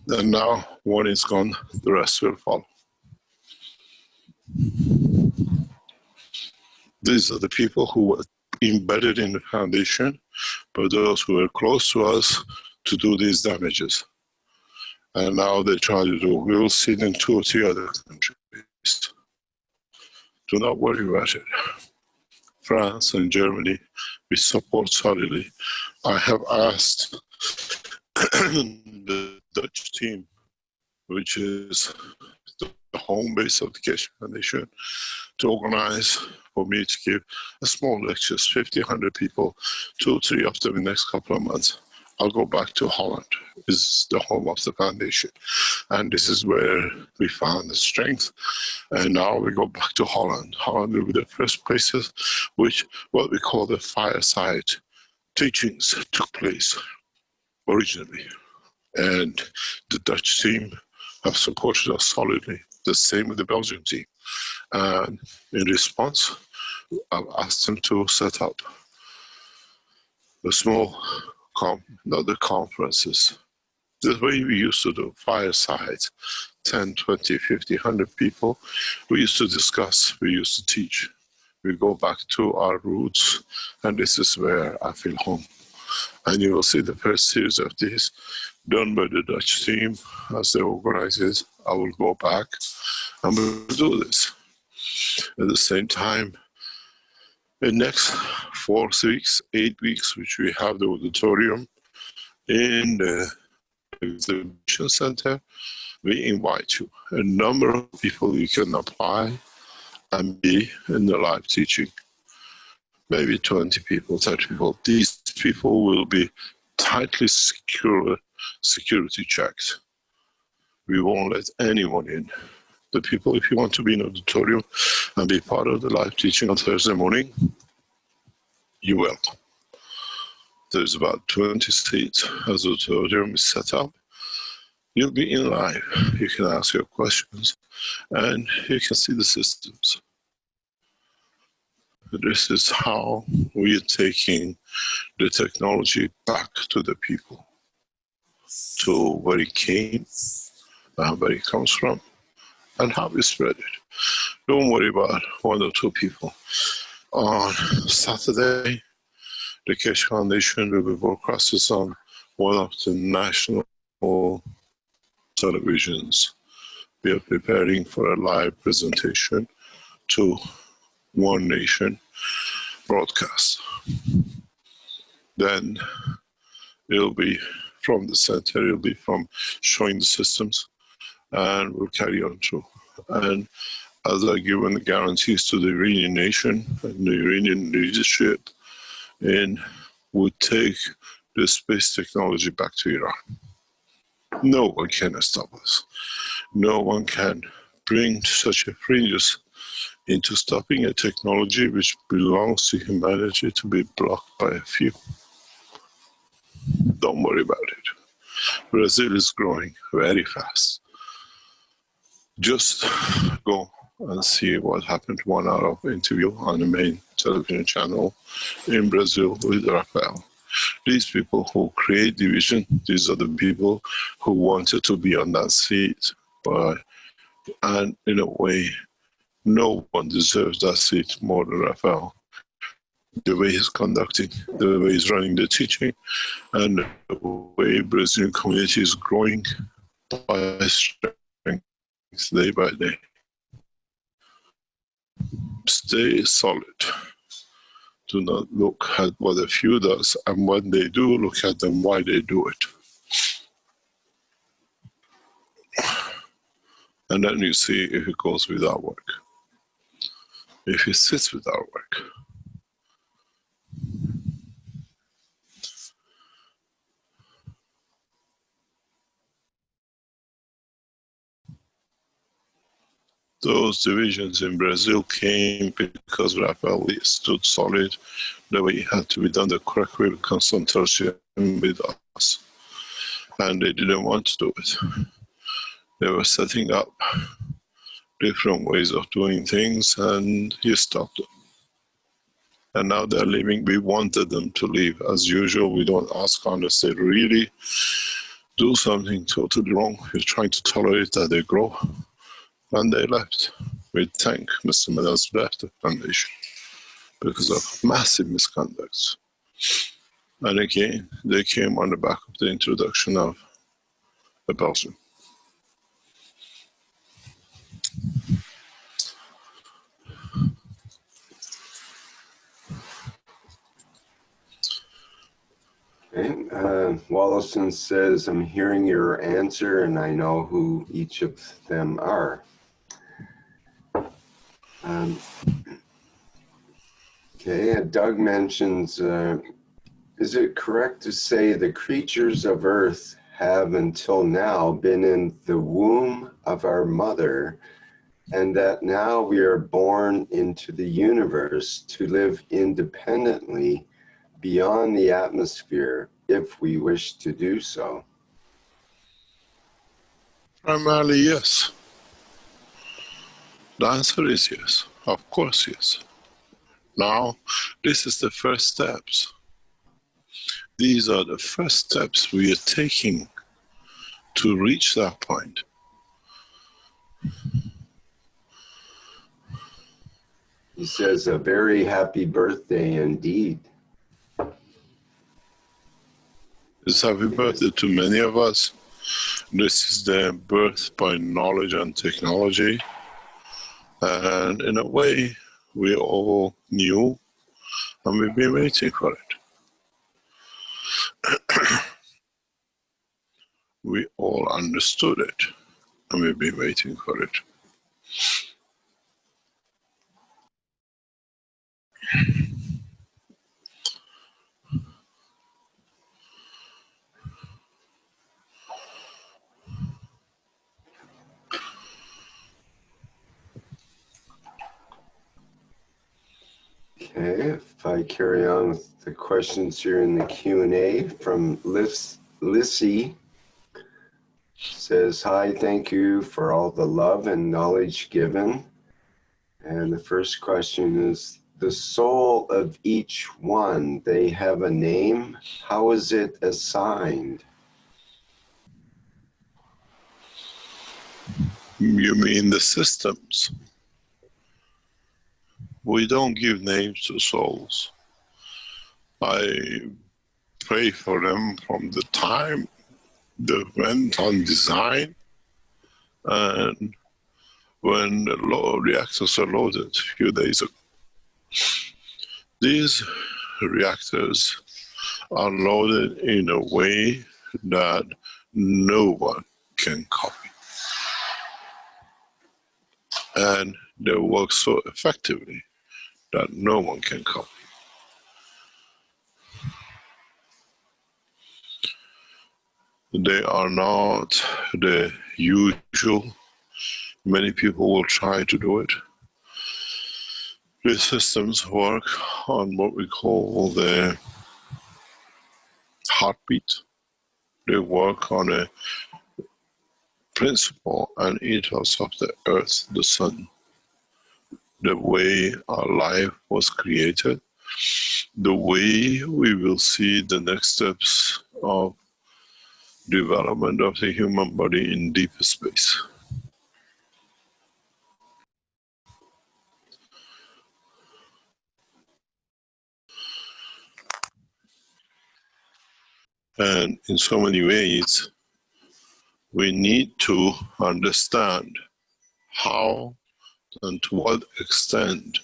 Speaker 3: And now one is gone, the rest will follow. These are the people who were embedded in the foundation, but those who were close to us to do these damages. And now they try to do, we will see it in 2 or 3 other countries. Do not worry about it. France and Germany, we support solidly. I have asked the Dutch team, which is the home base of the Keshe Foundation, to organize for me to give a small lectures, 50, 100 people, 2 or 3 of them in the next couple of months. I'll go back to Holland. This is the home of the foundation. And this is where we found the strength. And now we go back to Holland. Holland will be the first places which what we call the fireside teachings took place originally. And the Dutch team have supported us solidly. The same with the Belgian team. And in response, I've asked them to set up a small not the conferences. The way we used to do firesides, 10, 20, 50, 100 people. We used to discuss, we used to teach. We go back to our roots, and this is where I feel home. And you will see the first series of these done by the Dutch team as they organize it. I will go back and we'll do this. At the same time, the next 4 weeks, 8 weeks, which we have the auditorium in the exhibition center, we invite you. A number of people you can apply and be in the live teaching. Maybe 20 people, 30 people. These people will be tightly security checked. We won't let anyone in. The people, if you want to be in the auditorium and be part of the live teaching on Thursday morning, you will. There's about 20 seats as the auditorium is set up. You'll be in live. You can ask your questions and you can see the systems. This is how we are taking the technology back to the people, to where it came, where it comes from, and how we spread it. Don't worry about 1 or 2 people. On Saturday, the Keshe Foundation will be broadcasted on one of the national televisions. We are preparing for a live presentation to One Nation broadcast. Then it'll be from the center, it'll be from showing the systems, and we'll carry on through. And as are given guarantees to the Iranian nation and the Iranian leadership, and would take the space technology back to Iran. No one can stop us. No one can bring such a fringes into stopping a technology which belongs to humanity to be blocked by a few. Don't worry about it. Brazil is growing very fast. Just go and see what happened 1 hour of interview on the main television channel in Brazil with Rafael. These people who create division, these are the people who wanted to be on that seat, and in a way, no one deserves that seat more than Rafael. The way he's conducting, the way he's running the teaching, and the way Brazilian community is growing by strength day by day. Stay solid. Do not look at what a few does, and when they do, look at them why they do it. And then you see if it goes with our work. If it sits with our work. Those divisions in Brazil came because Rafael stood solid the way it had to be done the correct way with consultation with us. And they didn't want to do it. They were setting up different ways of doing things, and he stopped them. And now they're leaving. We wanted them to leave. As usual, we don't ask unless they really do something totally wrong. We're trying to tolerate that they grow. And they left. We thank Mr. Meadows left the foundation because of massive misconducts. And again, they came on the back of the introduction of the Belgian.
Speaker 4: Okay. Wallison says, I'm hearing your answer and I know who each of them are. Okay, Doug mentions, is it correct to say the creatures of Earth have until now been in the womb of our mother, and that now we are born into the universe to live independently beyond the atmosphere if we wish to do so?
Speaker 3: Primarily, yes. The answer is yes. Of course, yes. Now, this is the first steps. These are the first steps we are taking to reach that point.
Speaker 4: He says, a very happy birthday indeed.
Speaker 3: It's happy birthday to many of us. This is the birth by knowledge and technology. And in a way, we all knew, and we've been waiting for it. We all understood it, and we've been waiting for it.
Speaker 4: Okay, if I carry on with the questions here in the Q&A from Lissy, says, hi, thank you for all the love and knowledge given. And the first question is, the soul of each one, they have a name. How is it assigned?
Speaker 3: You mean the systems? We don't give names to souls. I pray for them from the time they went on design and when the reactors are loaded a few days ago. These reactors are loaded in a way that no one can copy. And they work so effectively that no one can copy. They are not the usual. Many people will try to do it. These systems work on what we call the heartbeat. They work on a principle and ethos of the earth, the sun, the way our life was created, the way we will see the next steps of development of the human body in deeper space. And in so many ways, we need to understand how and to what extent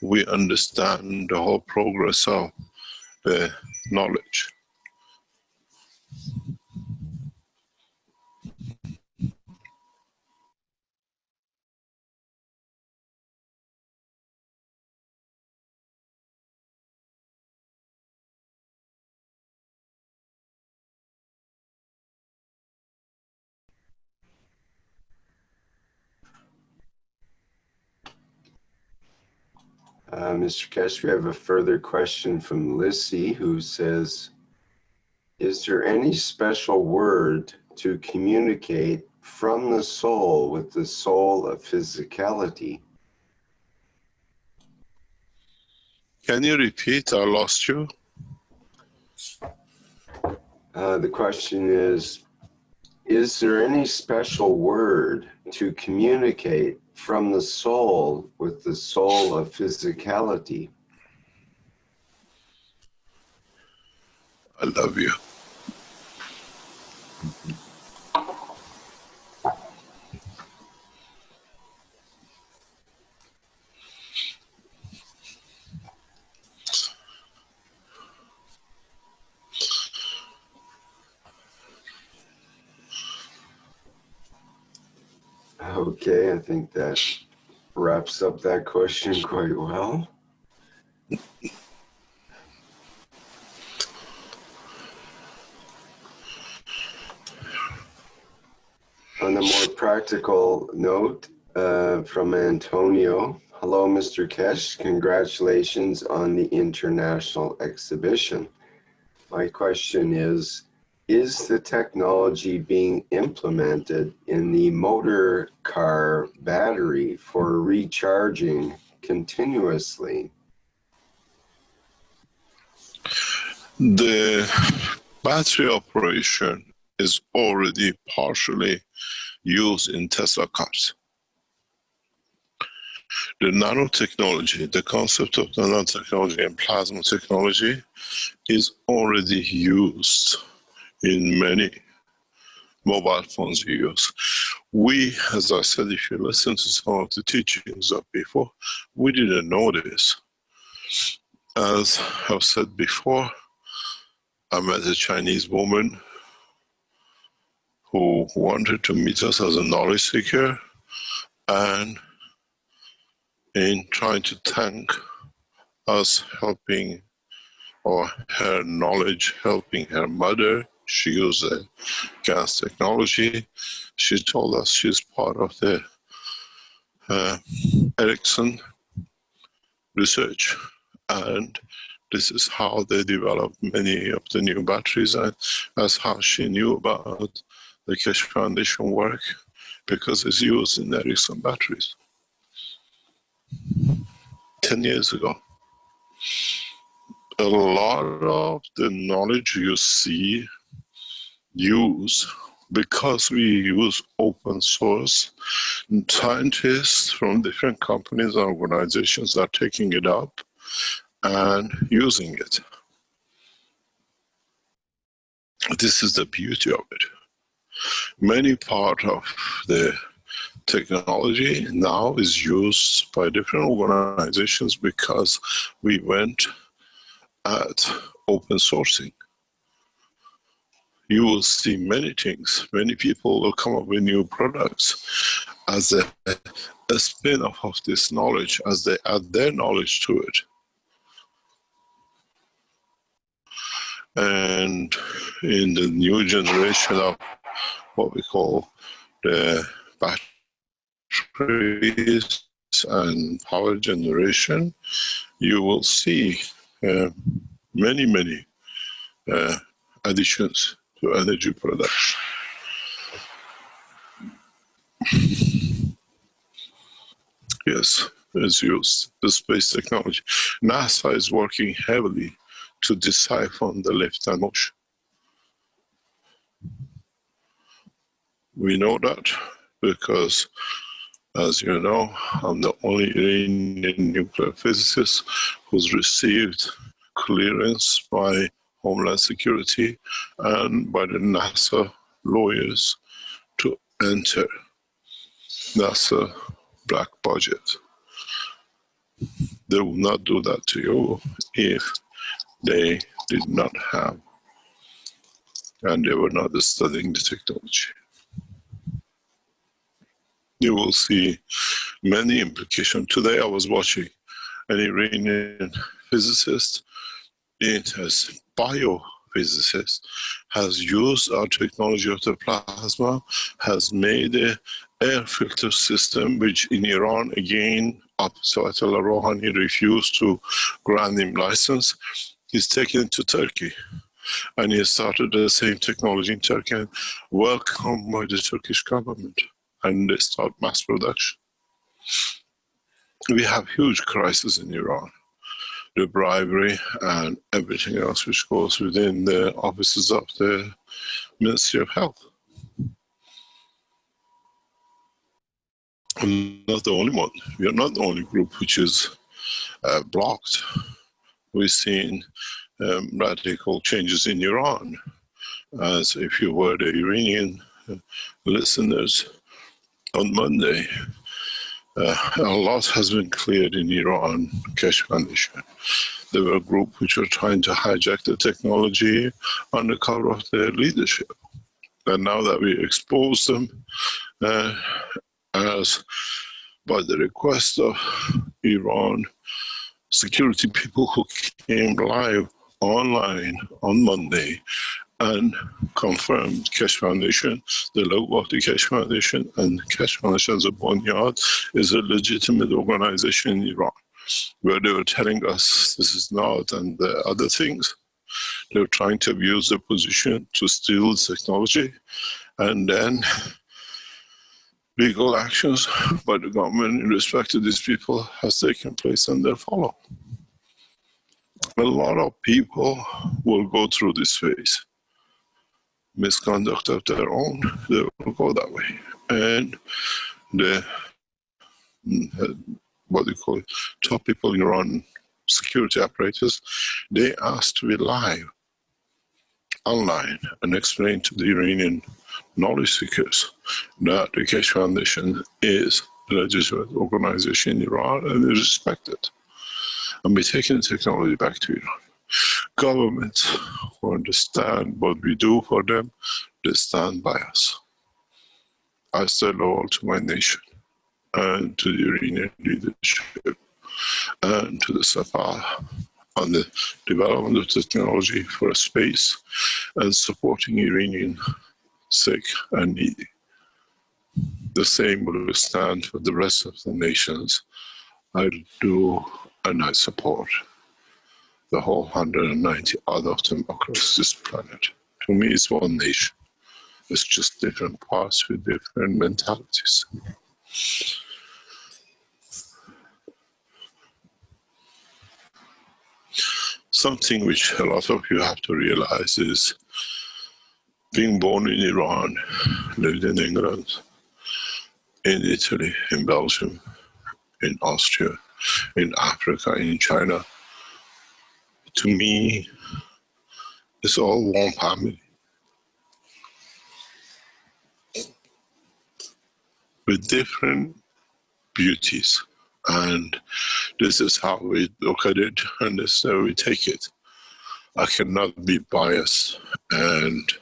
Speaker 3: we understand the whole progress of the knowledge.
Speaker 4: Mr. Keshe, we have a further question from Lissy, who says, is there any special word to communicate from the soul with the soul of physicality?
Speaker 3: Can you repeat? I lost you.
Speaker 4: The question is there any special word to communicate from the soul with the soul of physicality?
Speaker 3: I love you.
Speaker 4: Okay, I think that wraps up that question quite well. On a more practical note, from Antonio, hello, Mr. Keshe. Congratulations on the international exhibition. My question is the technology being implemented in the motor car battery for recharging continuously?
Speaker 3: The battery operation is already partially used in Tesla cars. The nanotechnology, the concept of nanotechnology and plasma technology is already used in many mobile phones we use. We, as I said, if you listen to some of the teachings of before, we didn't know this. As I've said before, I met a Chinese woman who wanted to meet us as a knowledge seeker, and in trying to thank us helping, or her knowledge helping her mother, she used a gas technology. She told us she's part of the Ericsson research, and this is how they developed many of the new batteries, and that's how she knew about the Keshe Foundation work, because it's used in Ericsson batteries 10 years ago. A lot of the knowledge you see used, because we use open source, scientists from different companies and organizations are taking it up and using it. This is the beauty of it. Many part of the technology now is used by different organizations because we went at open sourcing. you will see many things. Many people will come up with new products as a spin-off of this knowledge, as they add their knowledge to it. And in the new generation of what we call the batteries and power generation, you will see many additions to energy production. Yes, it's used, the space technology. NASA is working heavily to decipher the left-hand motion. We know that because, as you know, I'm the only Iranian nuclear physicist who's received clearance by Homeland Security and by the NASA lawyers to enter NASA black budget. They will not do that to you if they did not have, and they were not studying the technology. You will see many implications. Today I was watching an Iranian physicist, it as biophysicist, has used our technology of the plasma, has made an air filter system, which in Iran, again, Ayatollah Rouhani refused to grant him license. He's taken it to Turkey. And he started the same technology in Turkey, and welcomed by the Turkish government. And they start mass production. We have huge crisis in Iran. The bribery and everything else which goes within the offices of the Ministry of Health. I'm not the only one. We are not the only group which is blocked. We've seen radical changes in Iran. As if you were the Iranian listeners, on Monday, a lot has been cleared in Iran, Keshe Foundation. There were a group which were trying to hijack the technology on the cover of their leadership. And now that we expose them, as by the request of Iran, security people who came live online on Monday and confirmed Keshe Foundation, the logo of the Keshe Foundation, and Keshe Foundation as a Bunyad is a legitimate organization in Iran, where they were telling us this is not, and the other things. They were trying to abuse their position to steal the technology, and then legal actions by the government in respect to these people has taken place, and they'll follow. A lot of people will go through this phase. Misconduct of their own, they will go that way. And the, what do you call it, top people in Iran, security apparatus, they asked to be live, online, and explain to the Iranian knowledge seekers that the Keshe Foundation is a legitimate organization in Iran and is respected. And we're taking the technology back to Iran. Governments who understand what we do for them, they stand by us. I say loyal to my nation and to the Iranian leadership and to the Safa on the development of technology for a space and supporting Iranian sick and needy. The same will stand for the rest of the nations. I do and I support the whole 190 odd of them across this planet. To me, it's one nation. It's just different parts with different mentalities. Something which a lot of you have to realize is being born in Iran, lived in England, in Italy, in Belgium, in Austria, in Africa, in China, to me, it's all one family. With different beauties. And this is how we look at it, and this is how we take it. I cannot be biased and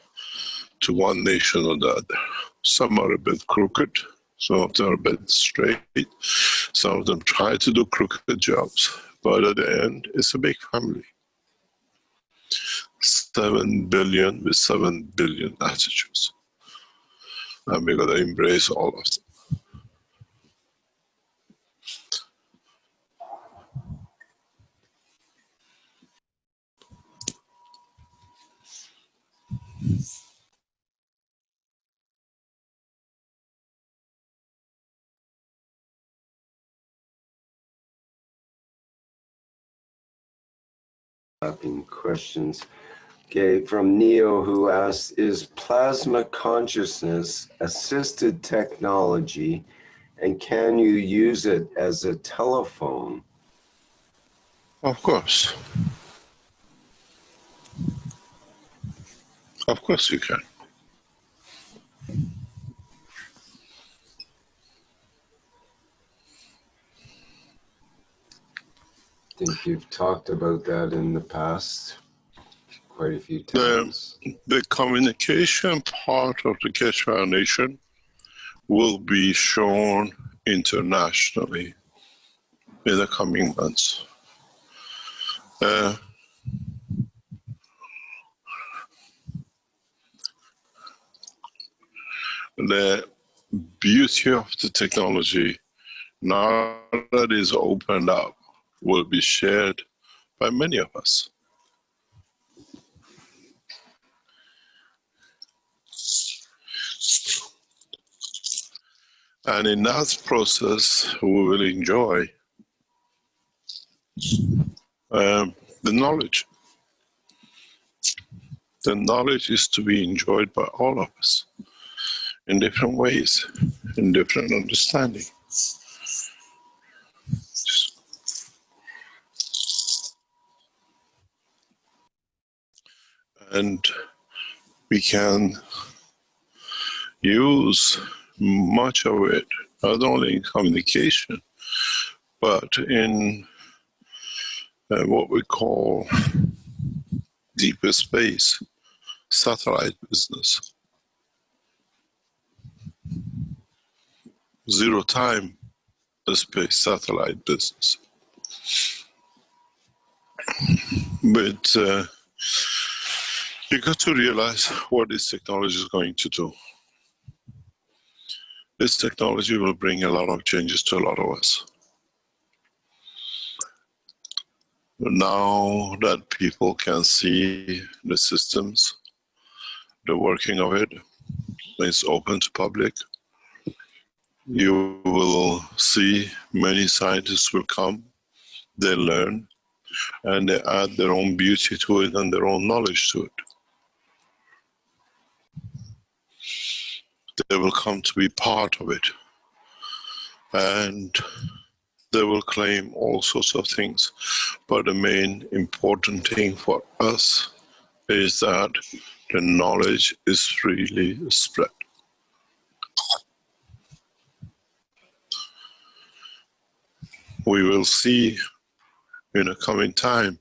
Speaker 3: to one nation or the other. Some are a bit crooked, some of them are a bit straight, some of them try to do crooked jobs, but at the end, it's a big family. 7 billion with 7 billion attitudes. And we gotta embrace all of them.
Speaker 4: Questions. Okay, from Neo, who asks, is plasma consciousness assisted technology, and can you use it as a telephone?
Speaker 3: Of course. Of course you can.
Speaker 4: I think you've talked about that in the past quite a few times.
Speaker 3: The communication part of the Keshe Foundation will be shown internationally in the coming months. The beauty of the technology, now that is opened up, will be shared by many of us. And in that process, we will enjoy the knowledge. The knowledge is to be enjoyed by all of us in different ways, in different understanding. And we can use much of it, not only in communication, but in what we call deeper space, satellite business, zero time space satellite business. But you got to realize what this technology is going to do. This technology will bring a lot of changes to a lot of us. Now that people can see the systems, the working of it, it's open to public. You will see many scientists will come, they learn, and they add their own beauty to it and their own knowledge to it. They will come to be part of it, and they will claim all sorts of things. But the main important thing for us is that the knowledge is freely spread. We will see in a coming time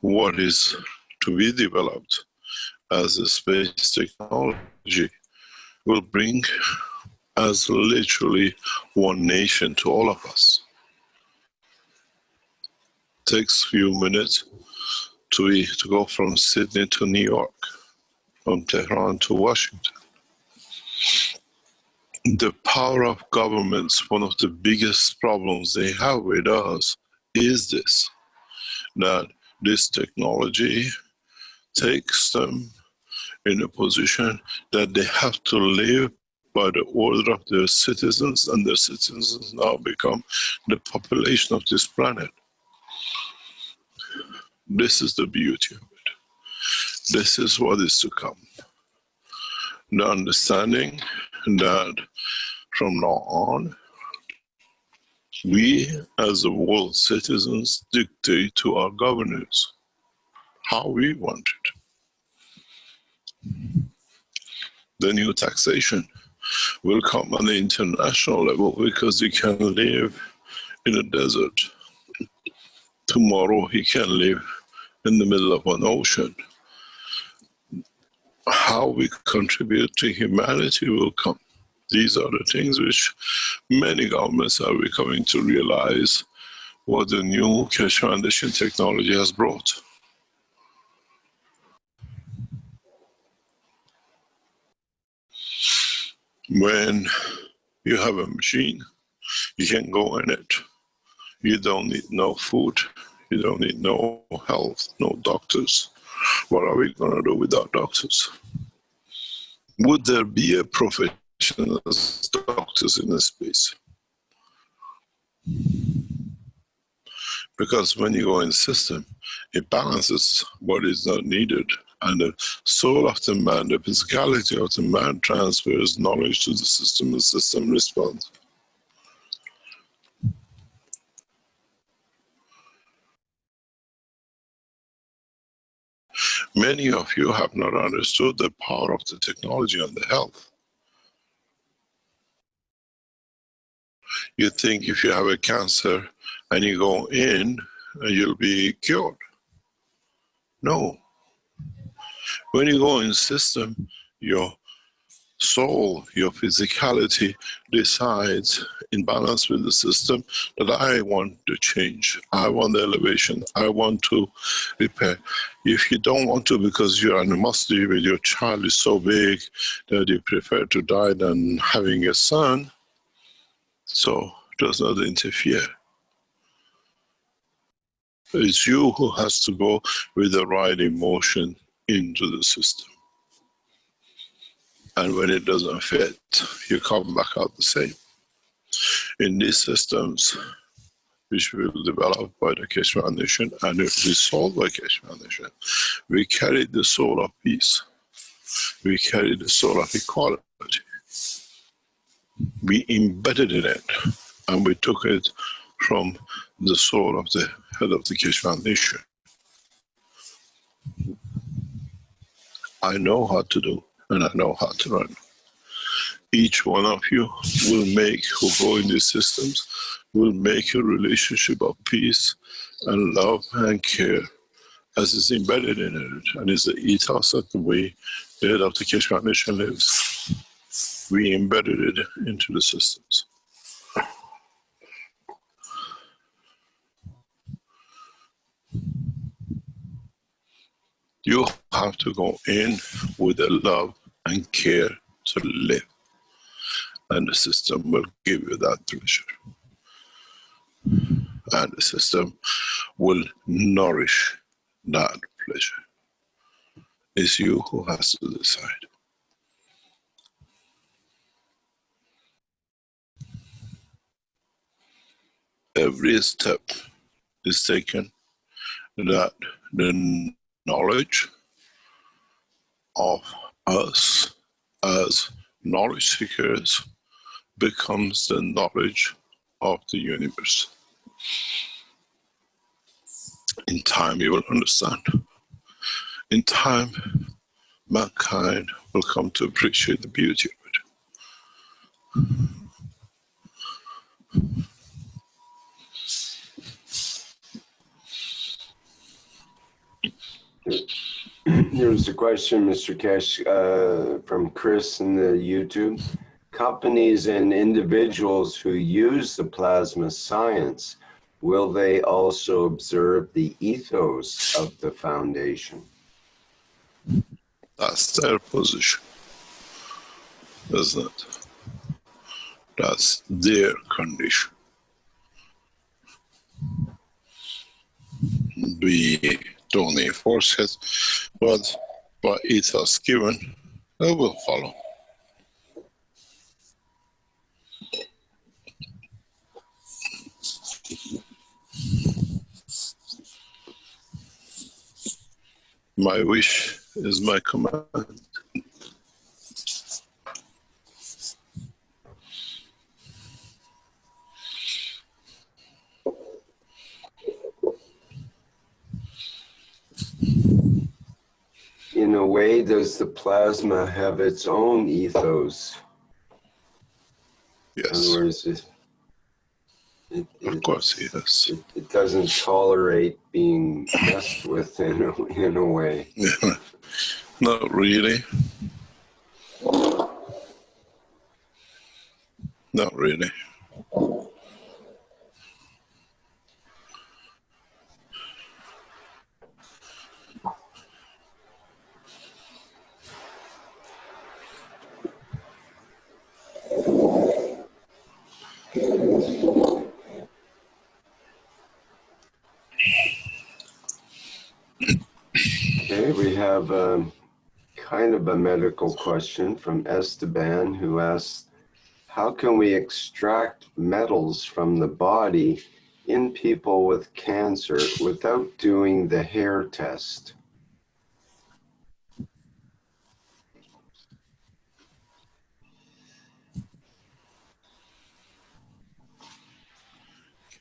Speaker 3: what is to be developed as a space technology will bring as literally one nation to all of us. It takes a few minutes to go from Sydney to New York, from Tehran to Washington. The power of governments, one of the biggest problems they have with us is this, that this technology takes them in a position that they have to live by the order of their citizens, and their citizens now become the population of this planet. This is the beauty of it. This is what is to come. The understanding that from now on, we as the world citizens dictate to our governors how we want it. The new taxation will come on the international level because you can live in a desert. Tomorrow he can live in the middle of an ocean. how we contribute to humanity will come. These are the things which many governments are becoming to realize what the new Keshe Foundation technology has brought. When you have a machine, you can go in it. You don't need no food. You don't need no health, no doctors. What are we going to do without doctors? Would there be a profession as doctors in this space? Because when you go in the system, it balances what is not needed. And the soul of the man, the physicality of the man transfers knowledge to the system, and the system responds. Many of you have not understood the power of the technology on the health. You think if you have a cancer and you go in, you'll be cured. No. When you go in the system, your soul, your physicality decides in balance with the system that I want to change. I want the elevation. I want to repair. If you don't want to because your animosity with your child is so big that you prefer to die than having a son, so does not interfere. It's you who has to go with the right emotion into the system. And when it doesn't fit, you come back out the same. In these systems, which will develop by the Keshe Foundation and will be solved by Keshe Foundation, we carry the soul of peace. We carry the soul of equality. We embedded in it, and we took it from the soul of the head of the Keshe Foundation. I know how to do, and I know how to run. Each one of you will make, who go in these systems, will make a relationship of peace and love and care as is embedded in it, and is the ethos of the way the head of the Keshe Foundation lives. We embedded it into the systems. You have to go in with the love and care to live, and the system will give you that pleasure. And the system will nourish that pleasure. It's you who has to decide. Every step is taken that the knowledge of us as knowledge seekers becomes the knowledge of the universe. In time you will understand. In time, mankind will come to appreciate the beauty of
Speaker 4: it. Here's a question, Mr. Keshe, from Chris in the YouTube. Companies and individuals who use the plasma science, will they also observe the ethos of the foundation?
Speaker 3: That's their position, isn't it? That's their condition. We don't enforce it, but by ethos given, it will follow. My wish is my command.
Speaker 4: In a way, does the plasma have its own ethos?
Speaker 3: Yes.
Speaker 4: In other words,
Speaker 3: Of course, yes.
Speaker 4: It doesn't tolerate being messed with in a way.
Speaker 3: Not really. Not really.
Speaker 4: Okay, we have kind of a medical question from Esteban, who asks, how can we extract metals from the body in people with cancer without doing the hair test?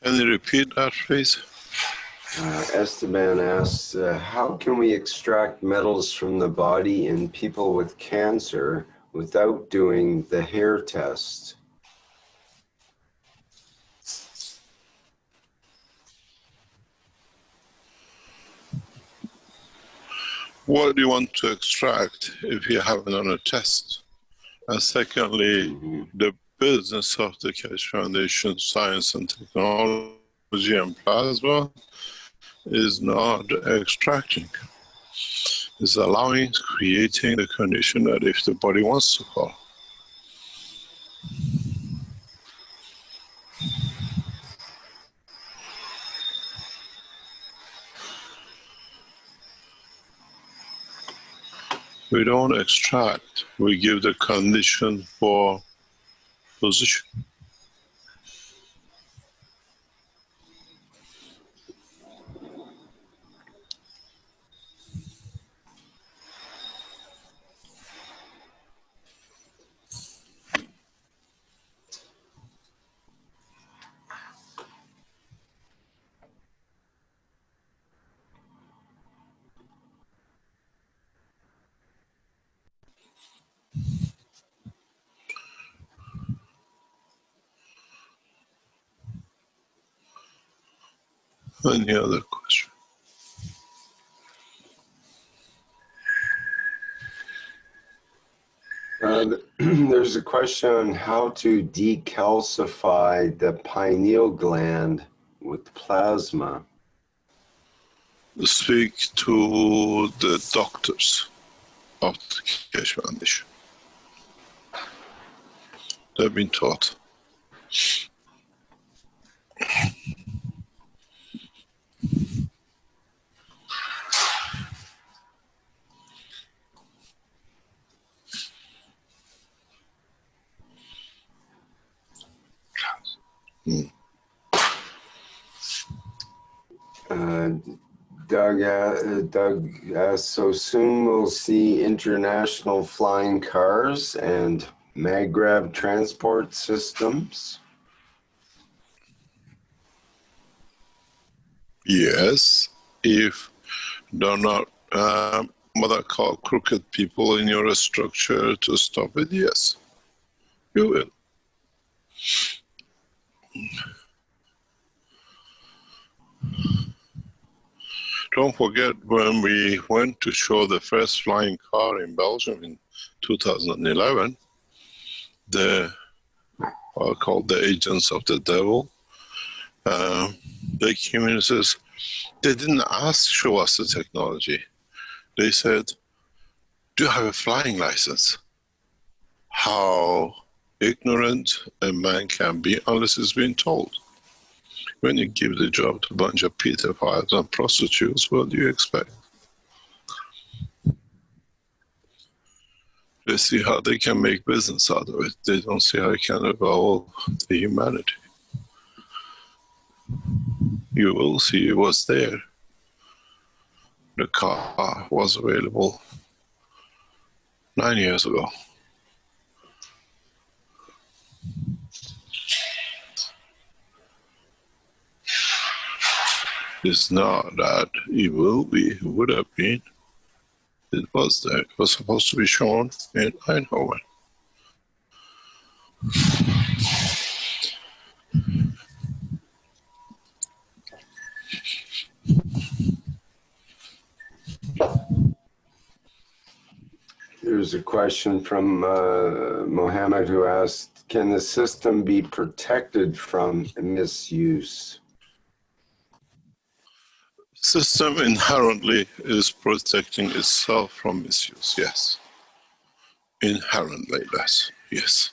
Speaker 3: Can you repeat that, please?
Speaker 4: Esteban asks, how can we extract metals from the body in people with cancer without doing the hair test?
Speaker 3: What do you want to extract if you haven't done a test? And secondly, the business of the Keshe Foundation, Science and Technology and Plasma is not extracting. It's allowing, creating the condition that if the body wants to fall. We don't extract, we give the condition for position. Any other question?
Speaker 4: There's a question on how to decalcify the pineal gland with plasma.
Speaker 3: Speak to the doctors of the Keshe Foundation. They've been taught.
Speaker 4: Doug asks, so soon we'll see international flying cars and MagRav transport systems?
Speaker 3: Yes, if they're not what I call crooked people in your structure to stop it, yes, you will. Don't forget when we went to show the first flying car in Belgium in 2011, the what I call the agents of the devil, they came in and says, they didn't ask, show us the technology. They said, do you have a flying license? How ignorant a man can be unless he's been told. When you give the job to a bunch of pedophiles and prostitutes, what do you expect? They see how they can make business out of it. They don't see how it can evolve the humanity. You will see it was there. The car was available 9 years ago. It's not that it will be, it would have been. It was there. It was supposed to be shown in Eindhoven.
Speaker 4: There's a question from Mohammed who asked, can the system be protected from misuse?
Speaker 3: System inherently is protecting itself from misuse, yes. Inherently, yes.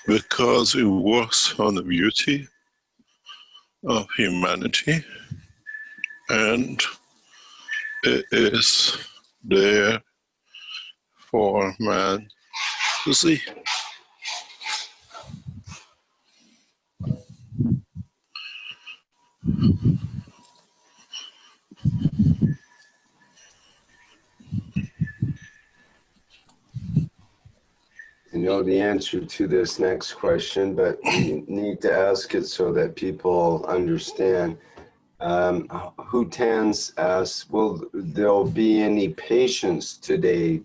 Speaker 3: Because it works on the beauty of humanity, and it is there for man to see.
Speaker 4: I know the answer to this next question, but we need to ask it so that people understand. Hutans asks, will there be any patients today?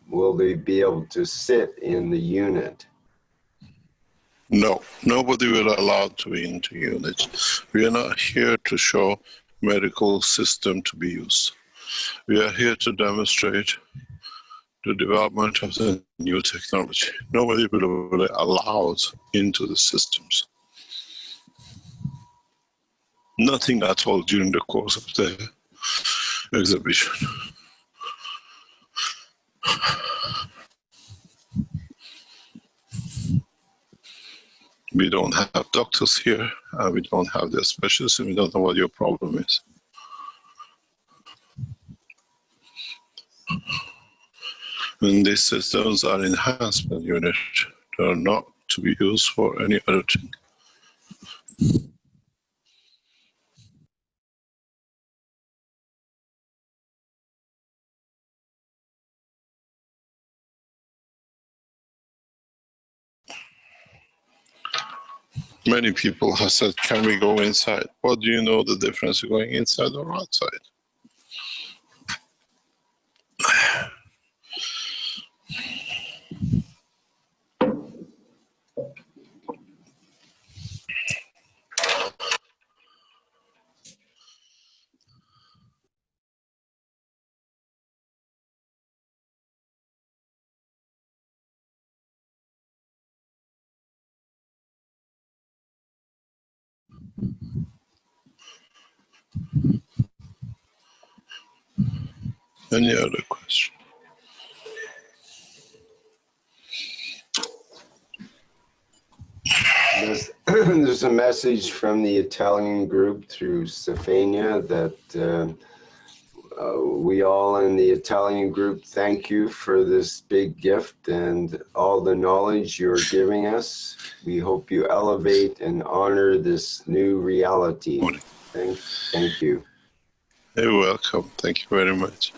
Speaker 4: Will they be able to sit in the unit?
Speaker 3: No, nobody will allow to be into units. We are not here to show medical system to be used. We are here to demonstrate the development of the new technology. Nobody will be allowed into the systems. Nothing at all during the course of the exhibition. We don't have doctors here, we don't have the specialists, and we don't know what your problem is. And these systems are enhancement units. They are not to be used for any other thing. Many people have said, can we go inside? What do you know the difference of going inside or outside? Any other question?
Speaker 4: There's a message from the Italian group through Stefania that we all in the Italian group thank you for this big gift and all the knowledge you're giving us. We hope you elevate and honor this new reality. Thank you.
Speaker 3: You're welcome. Thank you very much.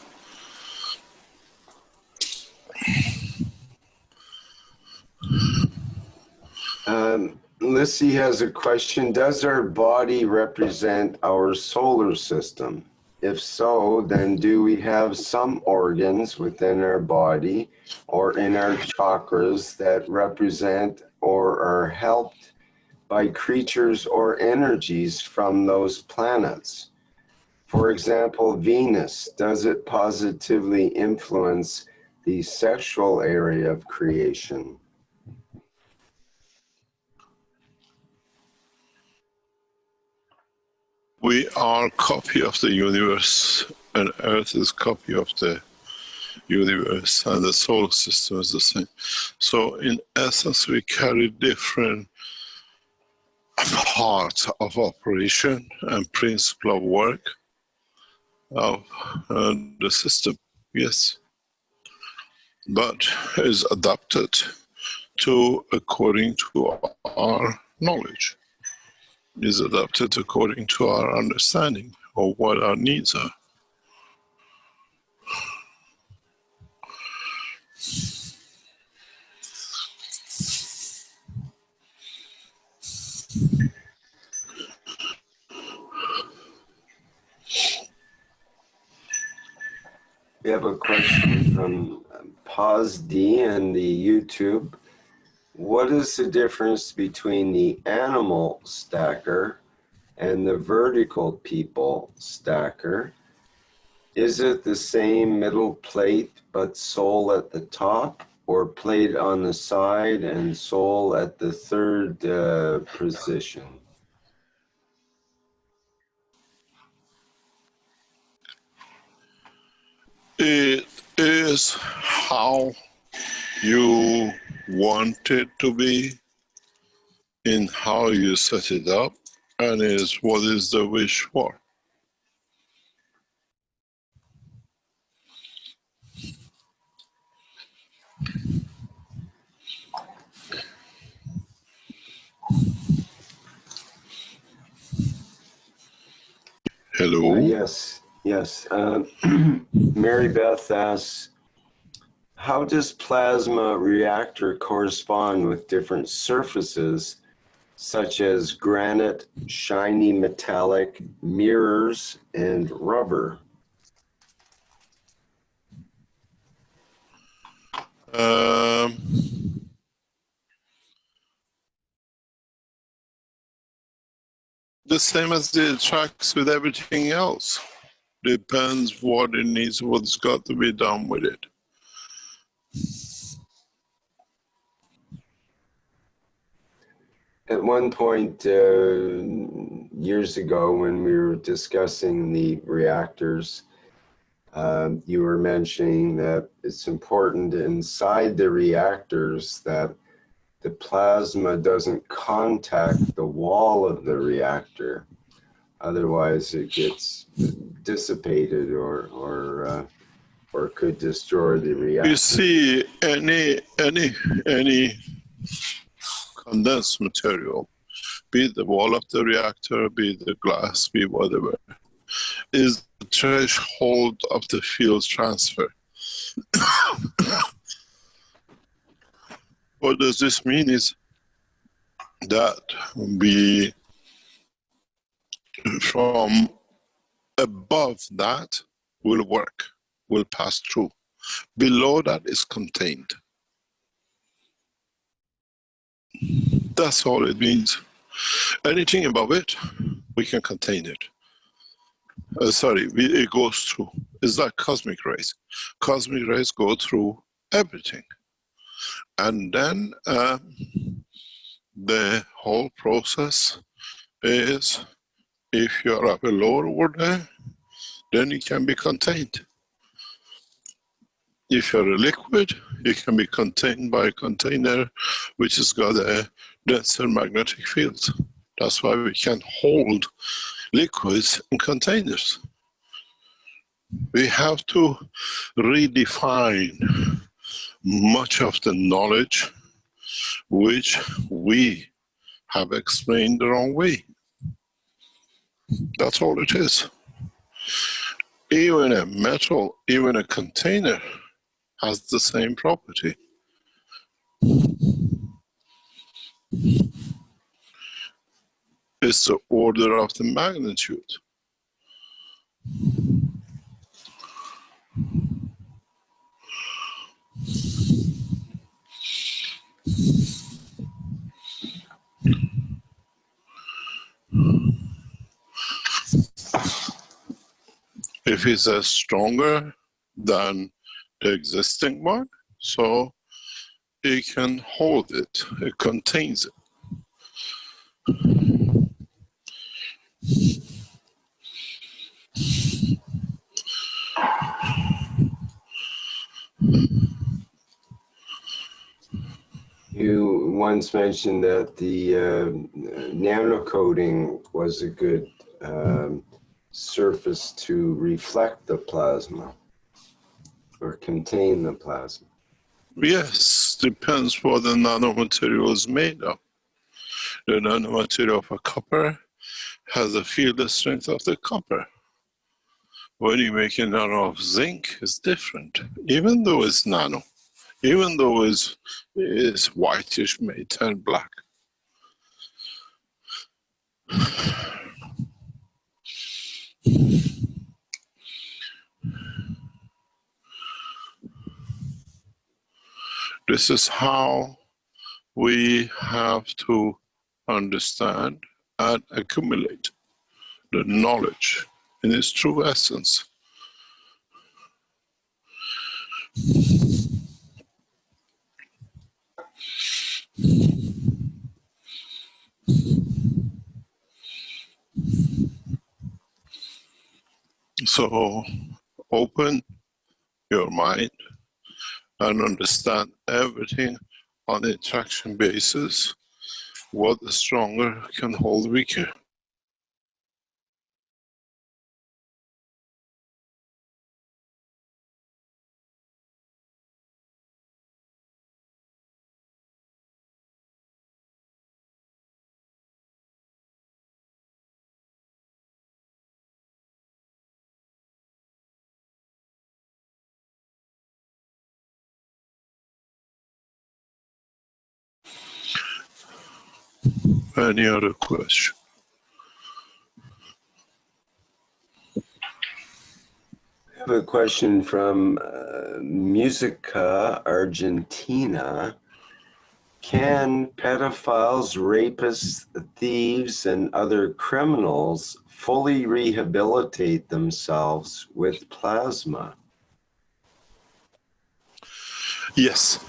Speaker 4: Lissy has a question. Does our body represent our solar system? If so, then do we have some organs within our body or in our chakras that represent or are helped by creatures or energies from those planets? For example, Venus, does it positively influence the sexual area of creation?
Speaker 3: We are a copy of the universe, and Earth is a copy of the universe, and the solar system is the same. So in essence, we carry different parts of operation and principle of work of the system, yes. But is adapted to according to our knowledge. Is adapted according to our understanding of what our needs are.
Speaker 4: We have a question from Paz D in the YouTube. What is the difference between the animal stacker and the vertical people stacker? Is it the same middle plate but soul at the top, or plate on the side and soul at the third position?
Speaker 3: It is how you want it to be, in how you set it up, and is what is the wish for. Hello?
Speaker 4: Yes. Mary Beth asks, how does plasma reactor correspond with different surfaces, such as granite, shiny metallic, mirrors, and rubber?
Speaker 3: The same as it tracks with everything else. Depends what it needs, what's got to be done with it.
Speaker 4: At one point, years ago, when we were discussing the reactors, you were mentioning that it's important inside the reactors that the plasma doesn't contact the wall of the reactor. Otherwise, it gets dissipated or could destroy the reactor.
Speaker 3: You see, any condensed material, be it the wall of the reactor, be it the glass, be whatever, is the threshold of the field transfer. What does this mean is that we, from above that, will work, will pass through. Below that is contained. That's all it means. Anything above it, we can contain it. It goes through. It's like cosmic rays. Cosmic rays go through everything. And then the whole process is, if you're up a lower order, then it can be contained. If you're a liquid, it can be contained by a container which has got a denser magnetic field. That's why we can hold liquids in containers. We have to redefine much of the knowledge which we have explained the wrong way. That's all it is. Even a metal, even a container has the same property. It's the order of the magnitude. If it's stronger than the existing one, so it can hold it, it contains it.
Speaker 4: You once mentioned that the nano coating was a good surface to reflect the plasma or contain the plasma.
Speaker 3: Yes, depends what the nanomaterial is made of. The nanomaterial of a copper has the field strength of the copper. When you make a nano of zinc, it's different, even though it's nano, even though it's whitish, may turn black. This is how we have to understand and accumulate the knowledge in its true essence. So open your mind and understand everything on an interaction basis. What the stronger can hold weaker. Any other question?
Speaker 4: I have a question from Musica, Argentina. Can pedophiles, rapists, thieves, and other criminals fully rehabilitate themselves with plasma?
Speaker 3: Yes.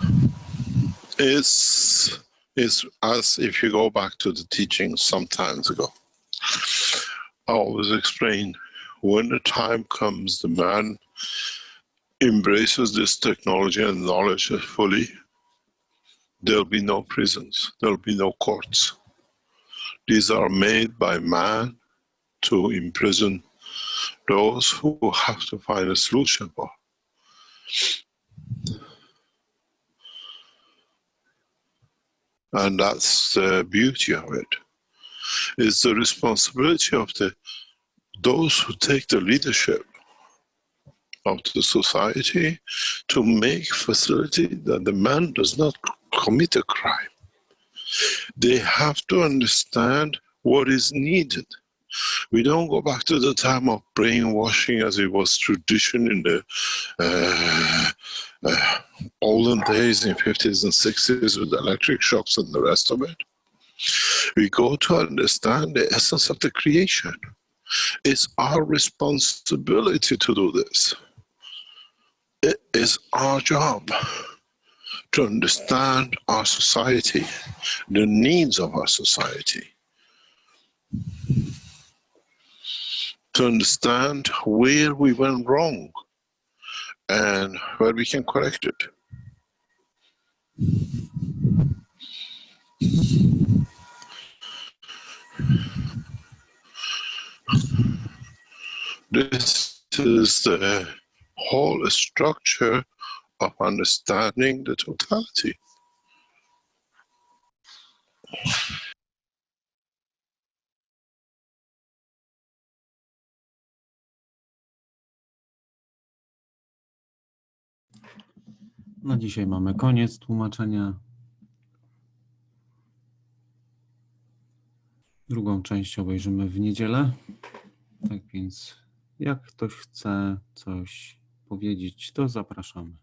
Speaker 3: It's as if you go back to the teaching some times ago. I always explain, when the time comes, the man embraces this technology and knowledge fully, there'll be no prisons, there'll be no courts. These are made by man to imprison those who have to find a solution for. And that's the beauty of it. It's the responsibility of those who take the leadership of the society to make facility that the man does not commit a crime. They have to understand what is needed. We don't go back to the time of brainwashing as it was tradition in the olden days in 50s and 60s with electric shocks and the rest of it. We go to understand the essence of the creation. It's our responsibility to do this. It is our job to understand our society, the needs of our society, to understand where we went wrong and where we can correct it. This is the whole structure of understanding the totality.
Speaker 2: Na dzisiaj mamy koniec tłumaczenia. Drugą część obejrzymy w niedzielę. Tak więc jak ktoś chce coś powiedzieć, to zapraszamy.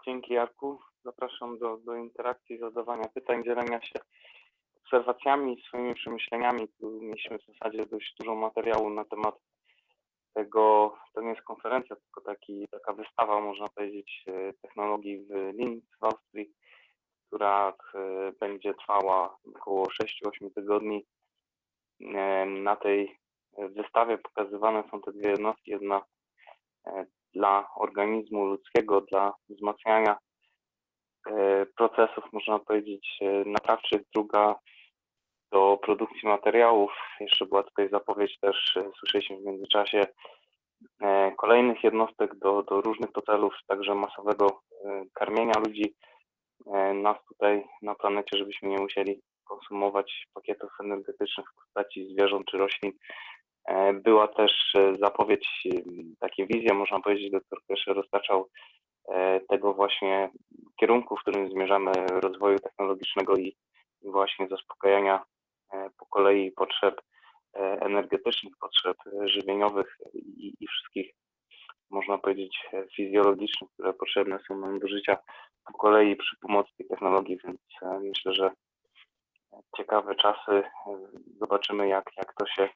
Speaker 5: Dzięki, Jarku. Zapraszam do interakcji, zadawania pytań, dzielenia się obserwacjami, swoimi przemyśleniami. Tu mieliśmy w zasadzie dość dużo materiału na temat tego, to nie jest konferencja, tylko taka wystawa, można powiedzieć, technologii w Linz w Austrii, która będzie trwała około 6-8 tygodni. Na tej wystawie pokazywane są te dwie jednostki, jedna dla organizmu ludzkiego, dla wzmacniania procesów, można powiedzieć, naprawczych, druga do produkcji materiałów. Jeszcze była tutaj zapowiedź też, słyszeliśmy w międzyczasie, kolejnych jednostek do różnych to celów, także masowego karmienia ludzi, nas tutaj na planecie, żebyśmy nie musieli konsumować pakietów energetycznych w postaci zwierząt czy roślin. Była też zapowiedź, takie wizje, można powiedzieć, dr Keshe roztaczał tego właśnie kierunku, w którym zmierzamy, rozwoju technologicznego i właśnie zaspokajania po kolei potrzeb energetycznych, potrzeb żywieniowych i wszystkich, można powiedzieć, fizjologicznych, które potrzebne są nam do życia po kolei przy pomocy tej technologii, więc myślę, że ciekawe czasy. Zobaczymy, jak to się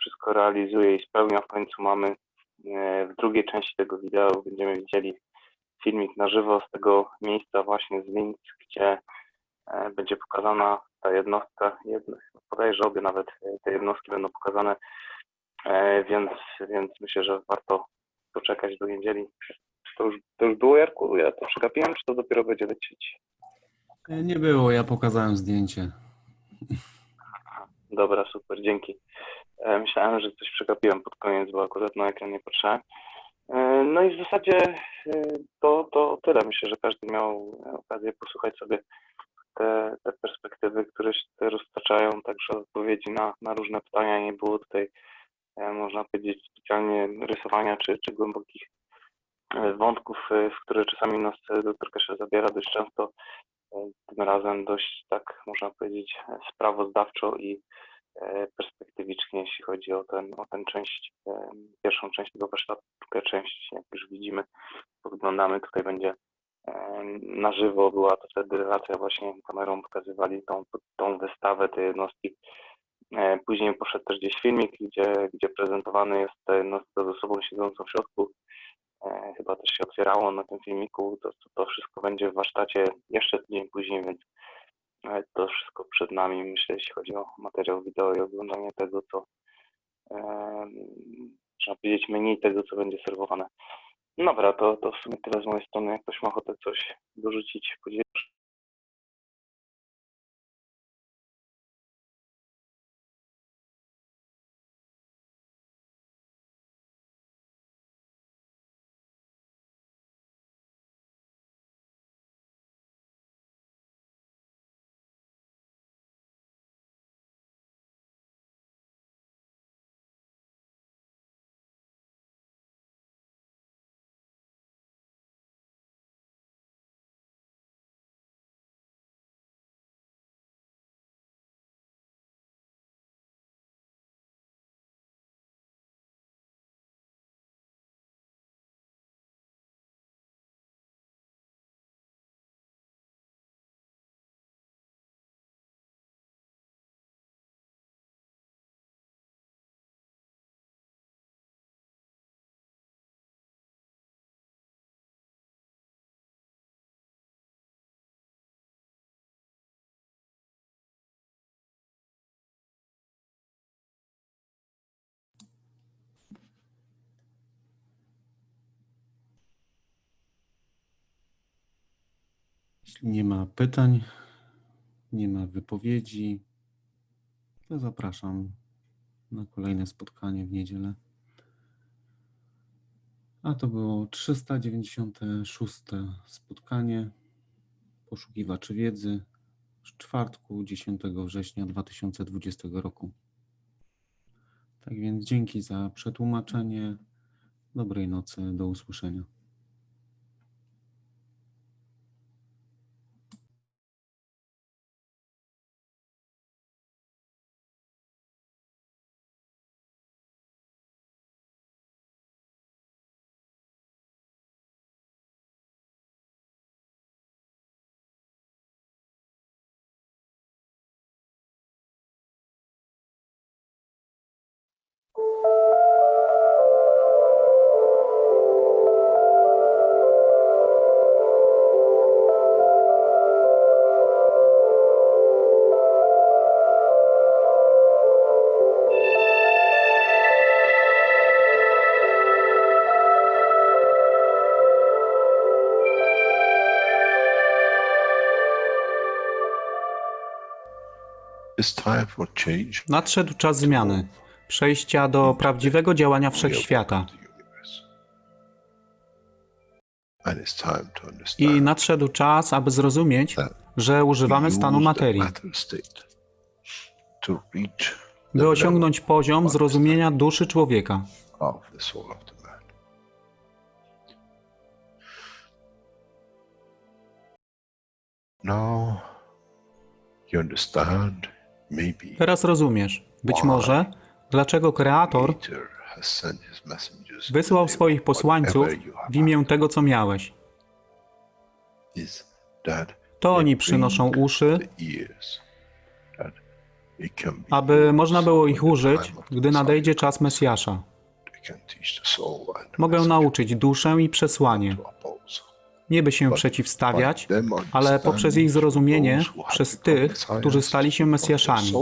Speaker 5: wszystko realizuje i spełnia. W końcu mamy w drugiej części tego wideo, będziemy widzieli filmik na żywo z tego miejsca właśnie z Linz, gdzie będzie pokazana ta jednostka, bodajże obie nawet te jednostki będą pokazane, więc myślę, że warto poczekać do niedzieli. To już było, Jarku? Ja to przegapiłem, czy to dopiero będzie lecieć?
Speaker 2: Nie było, ja pokazałem zdjęcie.
Speaker 5: Dobra, super, dzięki. Myślałem, że coś przegapiłem pod koniec, bo akurat na ekran nie patrzyłem. No i w zasadzie to tyle. Myślę, że każdy miał okazję posłuchać sobie te perspektywy, które się tutaj roztaczają, także odpowiedzi na różne pytania. Nie było tutaj, można powiedzieć, specjalnie rysowania czy głębokich wątków, w które czasami nas dr Keshe zabiera dość często. Tym razem dość, tak można powiedzieć, sprawozdawczo i perspektywicznie, jeśli chodzi o tę część, pierwszą część tego warsztatu. Druga część, jak już widzimy, podglądamy, tutaj będzie na żywo, była to wtedy relacja, właśnie kamerą pokazywali tą wystawę tej jednostki. Później poszedł też gdzieś filmik, gdzie prezentowany jest ta jednostka z osobą siedzącą w środku. Chyba też się otwierało na tym filmiku. To wszystko będzie w warsztacie jeszcze tydzień później, więc to wszystko przed nami, myślę, jeśli chodzi o materiał wideo i oglądanie tego, co trzeba powiedzieć, menu tego, co będzie serwowane. Dobra, to w sumie tyle z mojej strony. Jak ktoś ma ochotę coś dorzucić, podzielić.
Speaker 2: Jeśli nie ma pytań, nie ma wypowiedzi, to zapraszam na kolejne spotkanie w niedzielę. A to było 396. spotkanie poszukiwaczy wiedzy z czwartku 10 września 2020 roku. Tak więc dzięki za przetłumaczenie. Dobrej nocy, do usłyszenia.
Speaker 1: Nadszedł czas zmiany, przejścia do prawdziwego działania wszechświata. I nadszedł czas, aby zrozumieć, że używamy stanu materii, by osiągnąć poziom zrozumienia duszy człowieka. Teraz rozumiesz, być może, dlaczego Kreator wysłał swoich posłańców w imię tego, co miałeś. To oni przynoszą uszy, aby można było ich użyć, gdy nadejdzie czas Mesjasza. Mogę nauczyć duszę i przesłanie, nie by się przeciwstawiać, ale poprzez ich zrozumienie, przez tych, którzy stali się Mesjaszami,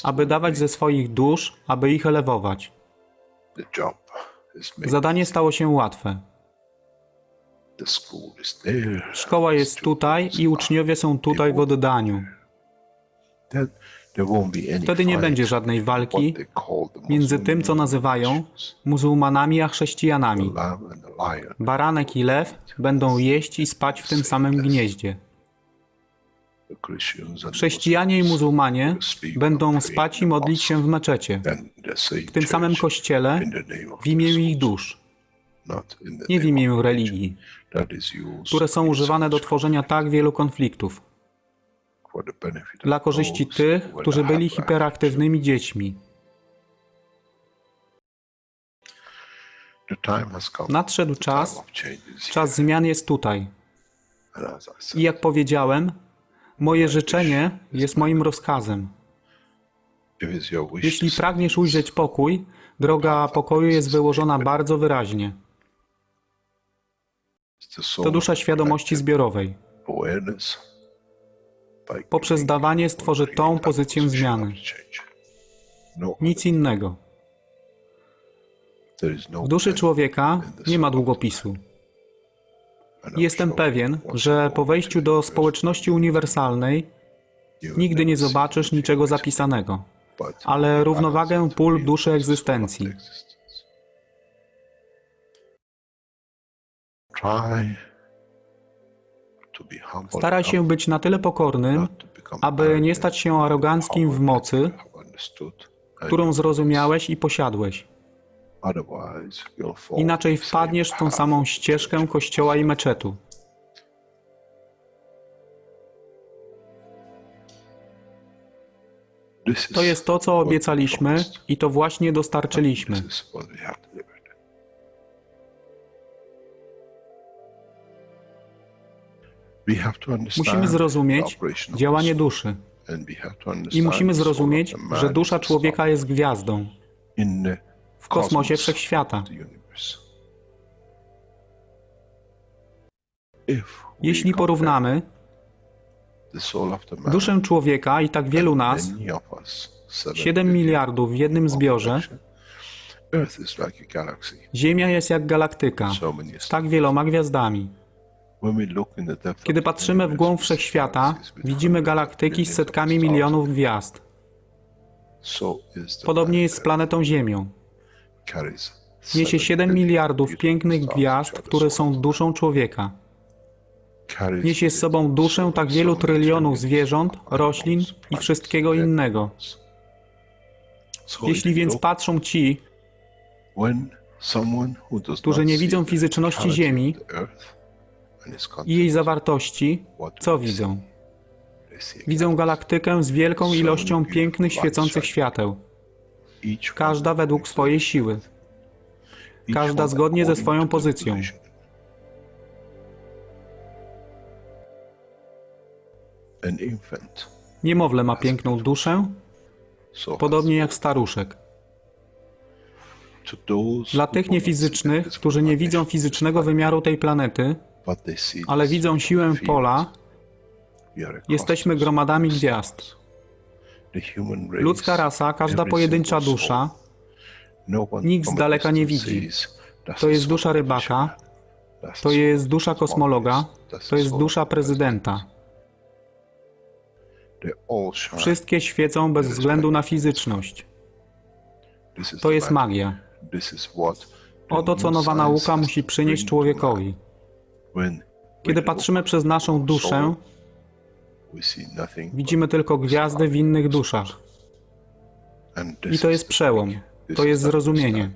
Speaker 1: aby dawać ze swoich dusz, aby ich elewować. Zadanie stało się łatwe. Szkoła jest tutaj i uczniowie są tutaj w oddaniu. Wtedy nie będzie żadnej walki między tym, co nazywają muzułmanami, a chrześcijanami. Baranek i lew będą jeść i spać w tym samym gnieździe. Chrześcijanie i muzułmanie będą spać i modlić się w meczecie, w tym samym kościele, w imię ich dusz, nie w imię religii, które są używane do tworzenia tak wielu konfliktów, dla korzyści tych, którzy byli hiperaktywnymi dziećmi. Nadszedł czas, czas zmian jest tutaj. I jak powiedziałem, moje życzenie jest moim rozkazem. Jeśli pragniesz ujrzeć pokój, droga pokoju jest wyłożona bardzo wyraźnie. To dusza świadomości zbiorowej. Poprzez dawanie stworzy tą pozycję zmiany. Nic innego. W duszy człowieka nie ma długopisu. Jestem pewien, że po wejściu do społeczności uniwersalnej nigdy nie zobaczysz niczego zapisanego, ale równowagę pól duszy egzystencji. Staraj się być na tyle pokornym, aby nie stać się aroganckim w mocy, którą zrozumiałeś i posiadłeś. Inaczej wpadniesz w tą samą ścieżkę kościoła i meczetu. To jest to, co obiecaliśmy i to właśnie dostarczyliśmy. Musimy zrozumieć działanie duszy i musimy zrozumieć, że dusza człowieka jest gwiazdą w kosmosie wszechświata. Jeśli porównamy duszę człowieka i tak wielu nas, 7 miliardów w jednym zbiorze, Ziemia jest jak galaktyka z tak wieloma gwiazdami. Kiedy patrzymy w głąb wszechświata, widzimy galaktyki z setkami milionów gwiazd. Podobnie jest z planetą Ziemią. Niesie 7 miliardów pięknych gwiazd, które są duszą człowieka. Niesie z sobą duszę tak wielu trylionów zwierząt, roślin i wszystkiego innego. Jeśli więc patrzą ci, którzy nie widzą fizyczności Ziemi i jej zawartości, co widzą? Widzą galaktykę z wielką ilością pięknych, świecących świateł. Każda według swojej siły. Każda zgodnie ze swoją pozycją. Niemowlę ma piękną duszę, podobnie jak staruszek. Dla tych niefizycznych, którzy nie widzą fizycznego wymiaru tej planety, ale widzą siłę pola, jesteśmy gromadami gwiazd. Ludzka rasa, każda pojedyncza dusza, nikt z daleka nie widzi. To jest dusza rybaka, to jest dusza kosmologa, to jest dusza prezydenta. Wszystkie świecą bez względu na fizyczność. To jest magia. Oto co nowa nauka musi przynieść człowiekowi. Kiedy patrzymy przez naszą duszę, widzimy tylko gwiazdy w innych duszach. I to jest przełom, to jest zrozumienie.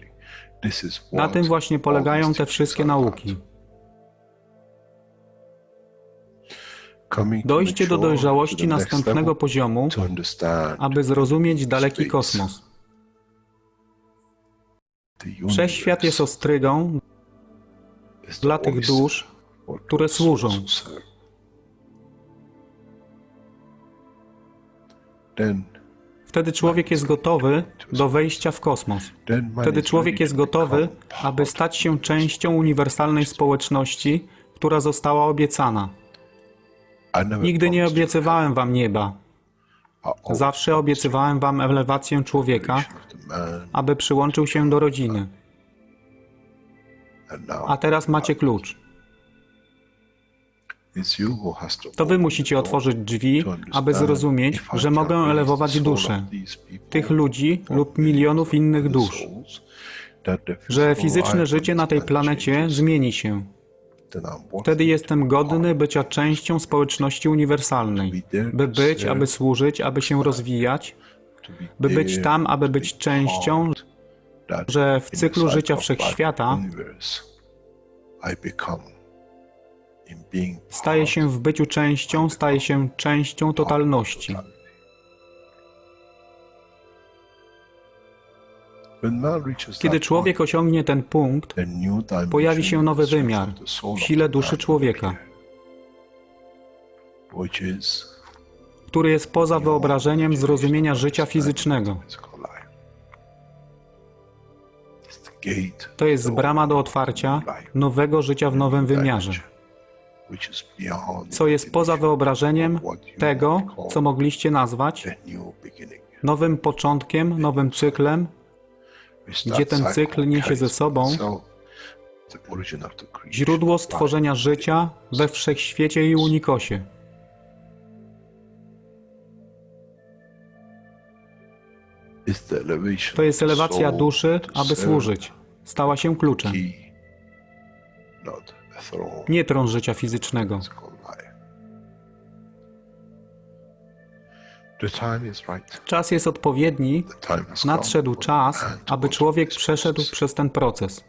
Speaker 1: Na tym właśnie polegają te wszystkie nauki. Dojście do dojrzałości następnego poziomu, aby zrozumieć daleki kosmos. Wszechświat jest ostrygą dla tych dusz, które służą. Wtedy człowiek jest gotowy do wejścia w kosmos. Wtedy człowiek jest gotowy, aby stać się częścią uniwersalnej społeczności, która została obiecana. Nigdy nie obiecywałem wam nieba. Zawsze obiecywałem wam elewację człowieka, aby przyłączył się do rodziny. A teraz macie klucz. To wy musicie otworzyć drzwi, aby zrozumieć, że mogę elewować duszę tych ludzi lub milionów innych dusz, że fizyczne życie na tej planecie zmieni się. Wtedy jestem godny bycia częścią społeczności uniwersalnej, by być, aby służyć, aby się rozwijać, by być tam, aby być częścią, że w cyklu życia wszechświata staje się w byciu częścią, staje się częścią totalności. Kiedy człowiek osiągnie ten punkt, pojawi się nowy wymiar w sile duszy człowieka, który jest poza wyobrażeniem zrozumienia życia fizycznego. To jest brama do otwarcia nowego życia w nowym wymiarze, co jest poza wyobrażeniem tego, co mogliście nazwać nowym początkiem, nowym cyklem, gdzie ten cykl niesie ze sobą źródło stworzenia życia we wszechświecie i unikosie. To jest elewacja duszy, aby służyć. Stała się kluczem. Nie tron życia fizycznego. Czas jest odpowiedni, nadszedł czas, aby człowiek przeszedł przez ten proces.